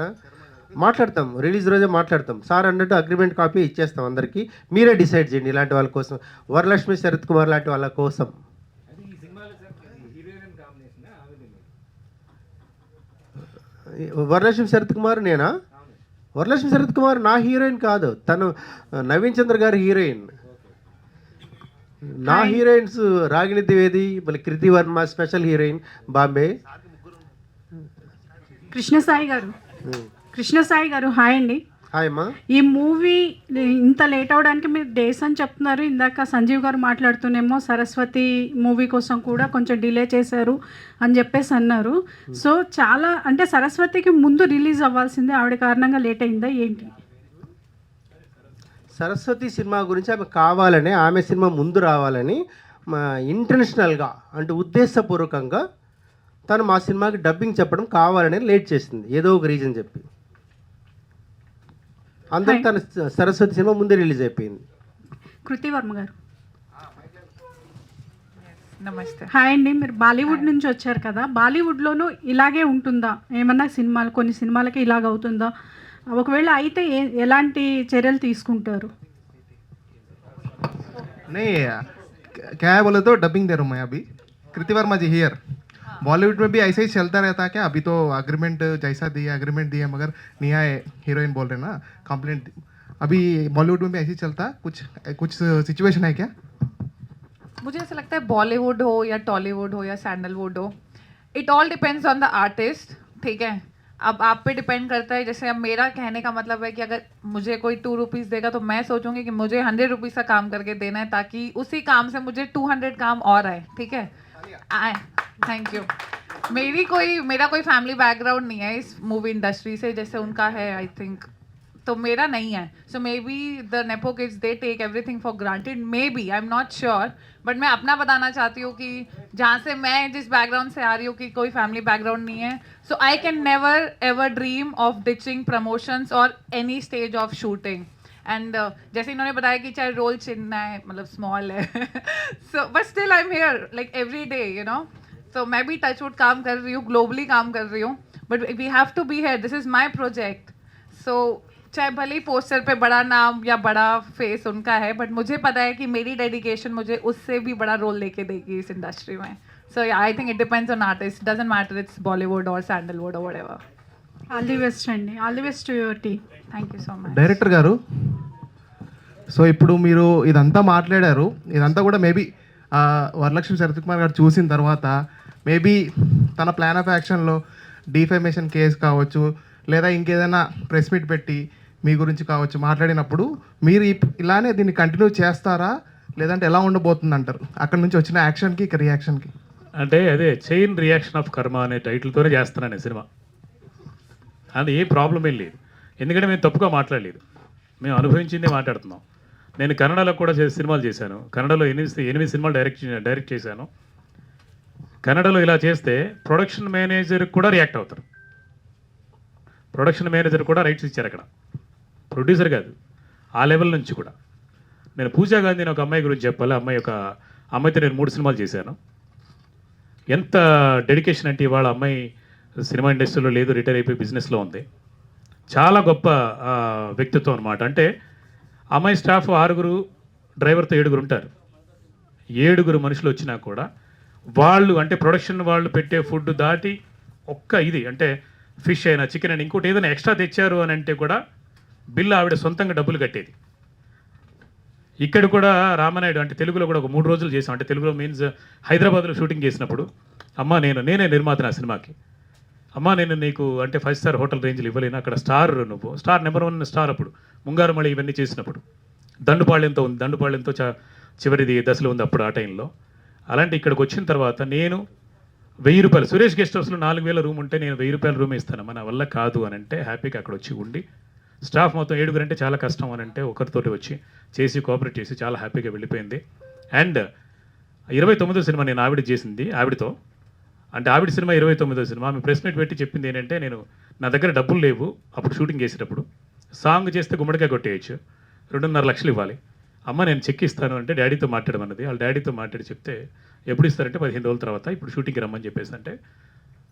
మాట్లాడతాం, రిలీజ్ రోజే మాట్లాడతాం. సార్ అన్నట్టు అగ్రిమెంట్ కాపీ ఇచ్చేస్తాం అందరికీ, మీరే డిసైడ్ చేయండి. ఇలాంటి వాళ్ళ కోసం, వరలక్ష్మి, శరత్ కుమార్ లాంటి వాళ్ళ కోసం. వరలక్ష్మి శరత్ కుమార్ నేనా? వరలక్ష్మి శరత్ కుమార్ నా హీరోయిన్ కాదు, తను నవీన్ చంద్ర గారి హీరోయిన్. నా హీరోయిన్స్ రాగిణి ద్వివేది, మళ్ళీ కృతి వర్మ స్పెషల్ హీరోయిన్ బాంబే. కృష్ణసాయి గారు హాయ్ అండి. హాయ్ అమ్మా. ఈ మూవీ ఇంత లేట్ అవడానికి మీరు డేస్ అని చెప్తున్నారు. ఇందాక సంజీవ్ గారు మాట్లాడుతూనేమో సరస్వతి మూవీ కోసం కూడా కొంచెం డిలే చేశారు అని చెప్పేసి అన్నారు. సో చాలా అంటే సరస్వతికి ముందు రిలీజ్ అవ్వాల్సిందే, ఆవిడ కారణంగా లేట్ అయిందా ఏంటి? సరస్వతి సినిమా గురించి ఆమె కావాలని, ఆమె సినిమా ముందు రావాలని ఇంటెన్షనల్గా, అంటే ఉద్దేశపూర్వకంగా తను మా సినిమాకి డబ్బింగ్ చెప్పడం కావాలని లేట్ చేసింది, ఏదో ఒక రీజన్ చెప్పి. అందరూ తన సరస్వతి సినిమా ముందే రిలీజ్ అయిపోయింది. కృతి వర్మ గారు నమస్తే. హాయ్ అండి. మీరు బాలీవుడ్ నుంచి వచ్చారు కదా, బాలీవుడ్లోనూ ఇలాగే ఉంటుందా? ఏమన్నా సినిమాలు, కొన్ని సినిమాలకి ఇలాగ అవుతుందా? ఒకవేళ అయితే ఎలాంటి చర్యలు తీసుకుంటారు? नहीं क्या है बोले तो डबिंग दे रहा हूँ मैं अभी। कृति वर्मा जी हियर। बॉलीवुड में भी ऐसे ही चलता रहता है क्या? अभी तो अग्रीमेंट जैसा दिया एग्रीमेंट दिया मगर नहीं आए हीरोइन बोल रहे ना कंप्लेंट। अभी बॉलीवुड में भी ऐसे ही चलता कुछ सिचुएशन है क्या? मुझे ऐसा लगता है बॉलीवुड हो या टॉलीवुड हो या सैंडलवुड हो, it all depends on the artist, ठीक है। अब आप पे डिपेंड करता है। जैसे अब मेरा कहने का मतलब है कि अगर मुझे कोई 2 रुपीज़ देगा तो मैं सोचूंगी कि मुझे 100 रुपीज़ का काम करके देना है ताकि उसी काम से मुझे 200 काम और आए, ठीक है। आए, थैंक यू। मेरा कोई फैमिली बैकग्राउंड नहीं है इस मूवी इंडस्ट्री से जैसे उनका है, आई थिंक, तो मेरा नहीं है। So maybe the nepo kids they take everything for granted, maybe, I am not sure, but मैं अपना बताना चाहती हूँ कि जहाँ से मैं जिस बैकग्राउंड से आ रही हूँ कि कोई फैमिली बैकग्राउंड नहीं है, so I can never ever dream of ditching promotions और any stage of shooting. And जैसे इन्होंने बताया कि चाहे रोल चिन्ह है, मतलब स्मॉल है, so but still I am here like every day, you know. सो मैं भी टचवुड काम कर रही हूँ, ग्लोबली काम कर रही हूँ, but we have to be here, this is my project. So चाहे भले ही पोस्टर पे बड़ा नाम या बड़ा फेस उनका है, बट मुझे पता है कि मेरी डेडिकेशन मुझे उससे भी बड़ा रोल लेके देगी इस इंडस्ट्री में। So I think it depends on artist, doesn't matter it's Bollywood और सैंडलवुड और व्हाटएवर। ఆల్ ది బెస్ట్ అండి, all the best to your team. Thank you so much. Director గారు, సో ఇప్పుడు మీరు ఇదంతా మాట్లాడారు, ఇదంతా కూడా మేబీ వరలక్ష్మి శరత్ కుమార్ గారు చూసిన తర్వాత మేబీ తన ప్లాన్ ఆఫ్ యాక్షన్లో డిఫేమేషన్ కేసు కావచ్చు లేదా ఇంకేదైనా ప్రెస్ మీట్ పెట్టి మీ గురించి కావచ్చు మాట్లాడినప్పుడు మీరు ఇలానే దీన్ని కంటిన్యూ చేస్తారా లేదంటే ఎలా ఉండబోతుంది అంటారు? అక్కడ నుంచి వచ్చిన యాక్షన్కి ఇక రియాక్షన్కి. అంటే అదే చైన్ రియాక్షన్ ఆఫ్ కర్మ అనే టైటిల్తోనే చేస్తున్నాను ఈ సినిమా. అది ఏ ప్రాబ్లం ఏం లేదు, ఎందుకంటే మేము తప్పుగా మాట్లాడలేదు, మేము అనుభవించిందే మాట్లాడుతున్నాం. నేను కన్నడలో కూడా సినిమాలు చేశాను, కన్నడలో 8 సినిమాలు డైరెక్ట్ చేశాను. కన్నడలో ఇలా చేస్తే ప్రొడక్షన్ మేనేజర్ కూడా రియాక్ట్ అవుతారు. ప్రొడక్షన్ మేనేజర్ కూడా రైట్స్ ఇచ్చారు అక్కడ, ప్రొడ్యూసర్ కాదు, ఆ లెవెల్ నుంచి కూడా. నేను పూజా గాంధీ అని ఒక అమ్మాయి గురించి చెప్పాలి. అమ్మాయితో నేను 3 సినిమాలు చేశాను. ఎంత డెడికేషన్ అంటే ఇవాళ అమ్మాయి సినిమా ఇండస్ట్రీలో లేదు, రిటైర్ అయిపోయి బిజినెస్లో ఉంది. చాలా గొప్ప వ్యక్తిత్వం అనమాట. అంటే అమ్మాయి స్టాఫ్ 6 డ్రైవర్తో 7 ఉంటారు. 7 మనుషులు వచ్చినా కూడా వాళ్ళు అంటే ప్రొడక్షన్ వాళ్ళు పెట్టే ఫుడ్ దాటి ఒక్క ఇది అంటే ఫిష్ అయినా చికెన్ అయినా ఇంకోటి ఏదైనా ఎక్స్ట్రా తెచ్చారు అని అంటే కూడా బిల్లు ఆవిడ సొంతంగా డబ్బులు కట్టేది. ఇక్కడ కూడా రామనాయుడు అంటే తెలుగులో కూడా ఒక 3 రోజులు చేసాం. అంటే తెలుగులో మీన్స్ హైదరాబాద్లో షూటింగ్ చేసినప్పుడు నేనే నిర్మాత నా సినిమాకి. నేను నీకు అంటే 5 స్టార్ హోటల్ రేంజ్లు ఇవ్వలేను, అక్కడ నువ్వు స్టార్ నెంబర్ 1 స్టార్. అప్పుడు ముంగారుమళి ఇవన్నీ చేసినప్పుడు దండుపాళ్యంతో ఉంది, దండుపాళ్యంతో చివరిది దశలో ఉంది అప్పుడు ఆ టైంలో. అలాంటి ఇక్కడికి వచ్చిన తర్వాత నేను 1000 రూపాయలు సురేష్ గెస్ట్ హౌస్లో 4000 రూమ్ ఉంటే నేను 1000 రూపాయల రూమ్ ఇస్తాను, మన వల్ల కాదు అని అంటే హ్యాపీగా అక్కడ వచ్చి ఉండి స్టాఫ్ మొత్తం 7 అంటే చాలా కష్టం అని అంటే ఒకరితోటి వచ్చి చేసి కోఆపరేట్ చేసి చాలా హ్యాపీగా వెళ్ళిపోయింది. అండ్ 29వ సినిమా నేను ఆవిడ చేసింది, ఆవిడతో అంటే ఆవిడ సినిమా 29వ సినిమా. ఆమె ప్రెస్ మీట్ పెట్టి చెప్పింది ఏంటంటే నా దగ్గర డబ్బులు లేవు అప్పుడు షూటింగ్ చేసేటప్పుడు, సాంగ్ చేస్తే గుమ్మడికాయ కొట్టేయచ్చు, 2.5 లక్షలు ఇవ్వాలి, నేను చెక్ ఇస్తాను అంటే డాడీతో మాట్లాడమన్నది. వాళ్ళ డాడీతో మాట్లాడి చెప్తే ఎప్పుడు ఇస్తారంటే 15 రోజుల తర్వాత ఇప్పుడు షూటింగ్కి రమ్మని చెప్పేసి అంటే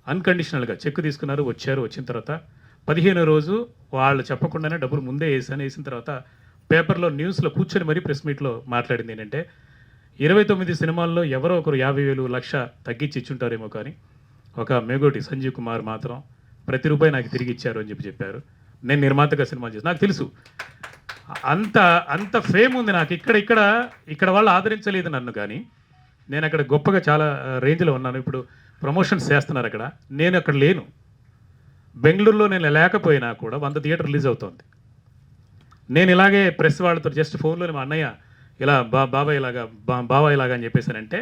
అన్కండిషనల్గా చెక్ తీసుకున్నారు. వచ్చిన తర్వాత 15వ రోజు వాళ్ళు చెప్పకుండానే డబ్బులు ముందే వేసిన తర్వాత పేపర్లో న్యూస్లో కూర్చొని మరీ ప్రెస్ మీట్లో మాట్లాడింది ఏంటంటే 29 సినిమాల్లో ఎవరో ఒకరు 50,000 లక్ష తగ్గించి ఇచ్చుంటారేమో, కానీ ఒక మేగోటి సంజీవ్ కుమార్ మాత్రం ప్రతి రూపాయి నాకు తిరిగి ఇచ్చారు అని చెప్పారు. నేను నిర్మాతగా సినిమా చేసి నాకు తెలుసు అంత ఫేమ్ ఉంది నాకు. ఇక్కడ వాళ్ళు ఆదరించలేదు నన్ను, కానీ నేను అక్కడ గొప్పగా చాలా రేంజ్లో ఉన్నాను. ఇప్పుడు ప్రమోషన్స్ చేస్తున్నారు అక్కడ, నేను అక్కడ లేను. బెంగళూరులో నేను లేకపోయినా కూడా 100 థియేటర్ రిలీజ్ అవుతుంది. నేను ఇలాగే ప్రెస్ వాళ్ళతో జస్ట్ ఫోన్లోనే మా అన్నయ్య ఇలా బాబాయ్ ఇలాగా అని చెప్పేసానంటే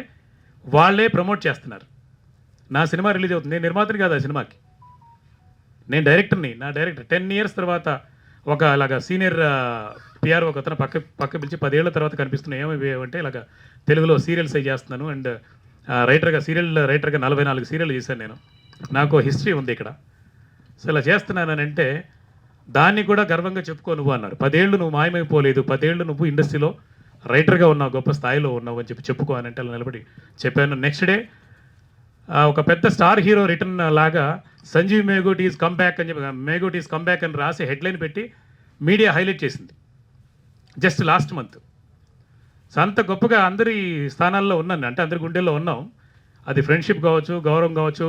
వాళ్ళే ప్రమోట్ చేస్తున్నారు. నా సినిమా రిలీజ్ అవుతుంది, నేను నిర్మాతని కాదు ఆ సినిమాకి, నేను డైరెక్టర్ని. నా డైరెక్టర్ 10 ఇయర్స్ తర్వాత ఒక ఇలాగా సీనియర్ పిఆర్ ఒక అతను పక్క పిలిచి 10 ఏళ్ల తర్వాత కనిపిస్తున్నాయి ఏమంటే ఇలాగ తెలుగులో సీరియల్స్ అవి చేస్తున్నాను అండ్ సీరియల్ రైటర్గా 44 సీరియల్ చేశాను నేను. నాకు హిస్టరీ ఉంది ఇక్కడ. సో ఇలా చేస్తున్నానని అంటే దాన్ని కూడా గర్వంగా చెప్పుకో నువ్వు అన్నారు. 10 ఏళ్ళు నువ్వు మాయమైపోలేదు, 10 ఏళ్ళు నువ్వు ఇండస్ట్రీలో రైటర్గా ఉన్నావు, గొప్ప స్థాయిలో ఉన్నావు అని చెప్పుకో అని అంటే అలా నిలబడి చెప్పాను. నెక్స్ట్ డే ఒక పెద్ద స్టార్ హీరో రిటర్న్ లాగా సంజీవ్ మేగోట్ ఈజ్ కంబ్యాక్ అని చెప్పి మేగోట్ ఈజ్ కంబ్యాక్ అని రాసి హెడ్లైన్ పెట్టి మీడియా హైలైట్ చేసింది జస్ట్ లాస్ట్ మంత్. సో అంత గొప్పగా అందరి స్థానాల్లో ఉన్నాను, అంటే అందరి గుండెల్లో ఉన్నాం. అది ఫ్రెండ్షిప్ కావచ్చు, గౌరవం కావచ్చు,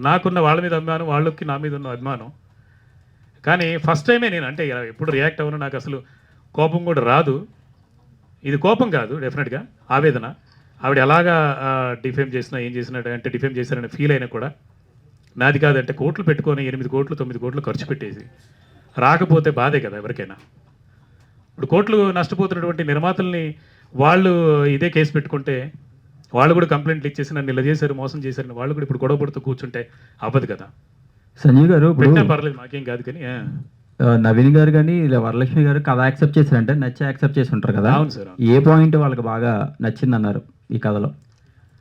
నాకున్న వాళ్ళ మీద అభిమానం, వాళ్ళకి నా మీద ఉన్న అభిమానం. కానీ ఫస్ట్ టైమే నేను అంటే ఎప్పుడు రియాక్ట్ అవ్వను, నాకు అసలు కోపం కూడా రాదు. ఇది కోపం కాదు, డెఫినెట్గా ఆవేదన. ఆవిడ ఎలాగా డిఫేమ్ చేసినా ఏం చేసినా అంటే డిఫేమ్ చేశారని ఫీల్ అయినా కూడా నాది కాదంటే కోట్లు పెట్టుకొని 8 కోట్లు 9 కోట్లు ఖర్చు పెట్టేసి రాకపోతే బాధే కదా ఎవరికైనా. ఇప్పుడు కోట్లు నష్టపోతున్నటువంటి నిర్మాతల్ని వాళ్ళు ఇదే కేసు పెట్టుకుంటే వాళ్ళు కూడా కంప్లైంట్లు ఇచ్చేసి నన్ను ఇలా చేశారు, మోసం చేశారని వాళ్ళు కూడా ఇప్పుడు గొడవ పడుతూ కూర్చుంటే అవ్వదు కదా. సంజీవ్ గారు పెట్టినా పర్లేదు, మాకేం కాదు. కానీ నవీన్ గారు కానీ ఇలా వరలక్ష్మి గారు కథ యాక్సెప్ట్ చేశారంటే నచ్చి యాక్సెప్ట్ చేసి ఉంటారు కదా. అవును సార్. ఏ పాయింట్ వాళ్ళకి బాగా నచ్చింది అన్నారు ఈ కథలో?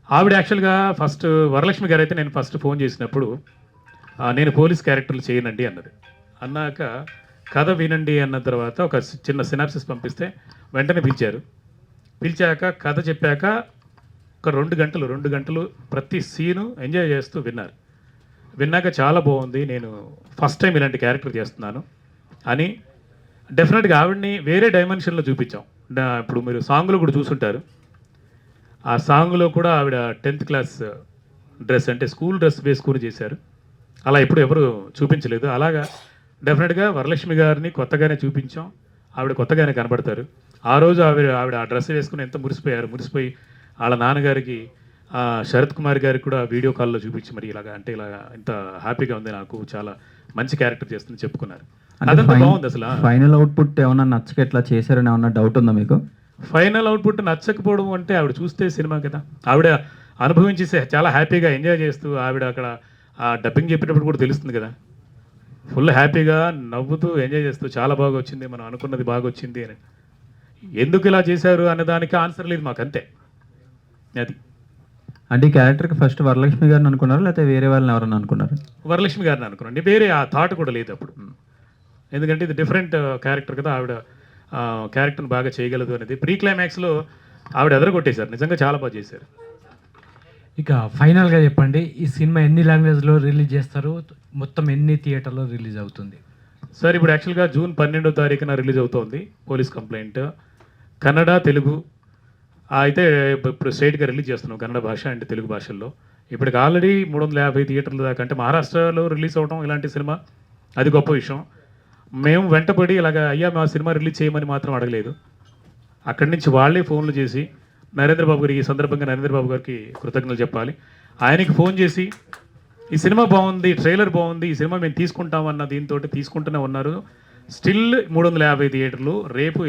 ఆవిడ యాక్చువల్గా ఫస్ట్ వరలక్ష్మి గారు అయితే నేను ఫస్ట్ ఫోన్ చేసినప్పుడు నేను పోలీస్ క్యారెక్టర్లు చేయనండి అన్నది. అన్నాక కథ వినండి అన్న తర్వాత ఒక చిన్న సినాప్సిస్ పంపిస్తే వెంటనే పిలిచాక కథ చెప్పాక ఒక 2 గంటలు ప్రతి సీను ఎంజాయ్ చేస్తూ విన్నాక చాలా బాగుంది, నేను ఫస్ట్ టైం ఇలాంటి క్యారెక్టర్ చేస్తున్నాను అని డెఫినెట్గా ఆవిడని వేరే డైమెన్షన్లో చూపించాం. ఇప్పుడు మీరు సాంగ్లో కూడా చూసుంటారు, ఆ సాంగ్లో కూడా ఆవిడ 10th క్లాస్ డ్రెస్ అంటే స్కూల్ డ్రెస్ వేసుకుని చేశారు. అలా ఎప్పుడు ఎవరు చూపించలేదు. అలాగా డెఫినెట్గా వరలక్ష్మి గారిని కొత్తగానే చూపించాం, ఆవిడ కొత్తగానే కనబడతారు. ఆ రోజు ఆవిడ ఆ డ్రెస్ వేసుకుని ఎంత మురిసిపోయి వాళ్ళ నాన్నగారికి శరత్ కుమార్ గారికి కూడా వీడియో కాల్లో చూపించి మరి ఇలాగా అంటే ఇలాగా ఇంత హ్యాపీగా ఉంది, నాకు చాలా మంచి క్యారెక్టర్ చేస్తుంది చెప్పుకున్నారు. అదంతా బాగుంది. అసలు ఫైనల్ అవుట్పుట్ ఏమన్నా నచ్చక ఎట్లా చేశారని ఏమన్నా డౌట్ ఉందా మీకు? ఫైనల్ అవుట్పుట్ నచ్చకపోవడం అంటే ఆవిడ చూస్తే సినిమా కదా, ఆవిడ అనుభవించి చాలా హ్యాపీగా ఎంజాయ్ చేస్తూ ఆవిడ అక్కడ డబ్బింగ్ చెప్పేటప్పుడు కూడా తెలుస్తుంది కదా, ఫుల్ హ్యాపీగా నవ్వుతూ ఎంజాయ్ చేస్తూ చాలా బాగా వచ్చింది, మనం అనుకున్నది బాగా వచ్చింది అని. ఎందుకు ఇలా చేశారు అనే దానికి ఆన్సర్ లేదు మాకు, అంతే. అది అంటే ఈ క్యారెక్టర్కి ఫస్ట్ వరలక్ష్మి గారిని అనుకున్నారు లేకపోతే వేరే వాళ్ళని ఎవరన్నా అనుకున్నారు? వరలక్ష్మి గారిని అనుకున్నాండి, వేరే ఆ థాట్ కూడా లేదు అప్పుడు. ఎందుకంటే ఇది డిఫరెంట్ క్యారెక్టర్ కదా, ఆవిడ క్యారెక్టర్ని బాగా చేయగలదు అనేది ప్రీ క్లైమాక్స్లో ఆవిడ ఎదరగొట్టేశారు, నిజంగా చాలా బాగా చేశారు. ఇక ఫైనల్గా చెప్పండి, ఈ సినిమా ఎన్ని లాంగ్వేజ్లో రిలీజ్ చేస్తారు, మొత్తం ఎన్ని థియేటర్లో రిలీజ్ అవుతుంది? సార్ ఇప్పుడు యాక్చువల్గా జూన్ 12వ తారీఖున రిలీజ్ అవుతోంది పోలీస్ కంప్లైంట్, కన్నడ, తెలుగు అయితే ఇప్పుడు స్ట్రైట్గా రిలీజ్ చేస్తున్నాం కన్నడ భాష అండ్ తెలుగు భాషల్లో. ఇప్పటికి ఆల్రెడీ 350 థియేటర్ల దాకా, అంటే మహారాష్ట్రలో రిలీజ్ అవడం ఇలాంటి సినిమా అది గొప్ప విషయం. మేము వెంటపడి ఇలాగ అయ్యా మా సినిమా రిలీజ్ చేయమని మాత్రం అడగలేదు, అక్కడి నుంచి వాళ్ళే ఫోన్లు చేసి నరేంద్ర బాబు గారికి, ఈ సందర్భంగా నరేంద్ర బాబు గారికి కృతజ్ఞతలు చెప్పాలి. ఆయనకి ఫోన్ చేసి ఈ సినిమా బాగుంది, ట్రైలర్ బాగుంది, ఈ సినిమా మేము తీసుకుంటామన్న దీంతో తీసుకుంటూనే ఉన్నారు. స్టిల్ 350 థియేటర్లు,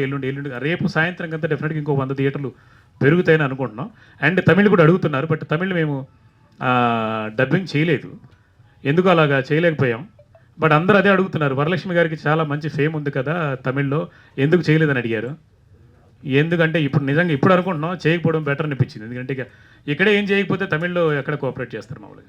ఎల్లుండి రేపు సాయంత్రం కంతా డెఫినెట్గా ఇంకో 100 థియేటర్లు పెరుగుతాయని అనుకుంటున్నాం. అండ్ తమిళ్ కూడా అడుగుతున్నారు, బట్ తమిళ్ మేము డబ్బింగ్ చేయలేదు, ఎందుకు అలాగా చేయలేకపోయాం. బట్ అందరూ అదే అడుగుతున్నారు, వరలక్ష్మి గారికి చాలా మంచి ఫేమ్ ఉంది కదా తమిళ్లో, ఎందుకు చేయలేదని అడిగారు. ఎందుకంటే ఇప్పుడు నిజంగా ఇప్పుడు అనుకుంటున్నాం చేయకపోవడం బెటర్ అనిపించింది, ఎందుకంటే ఇక్కడే ఏం చేయకపోతే తమిళ్లో ఎక్కడ కోఆపరేట్ చేస్తారు మామూలుగా.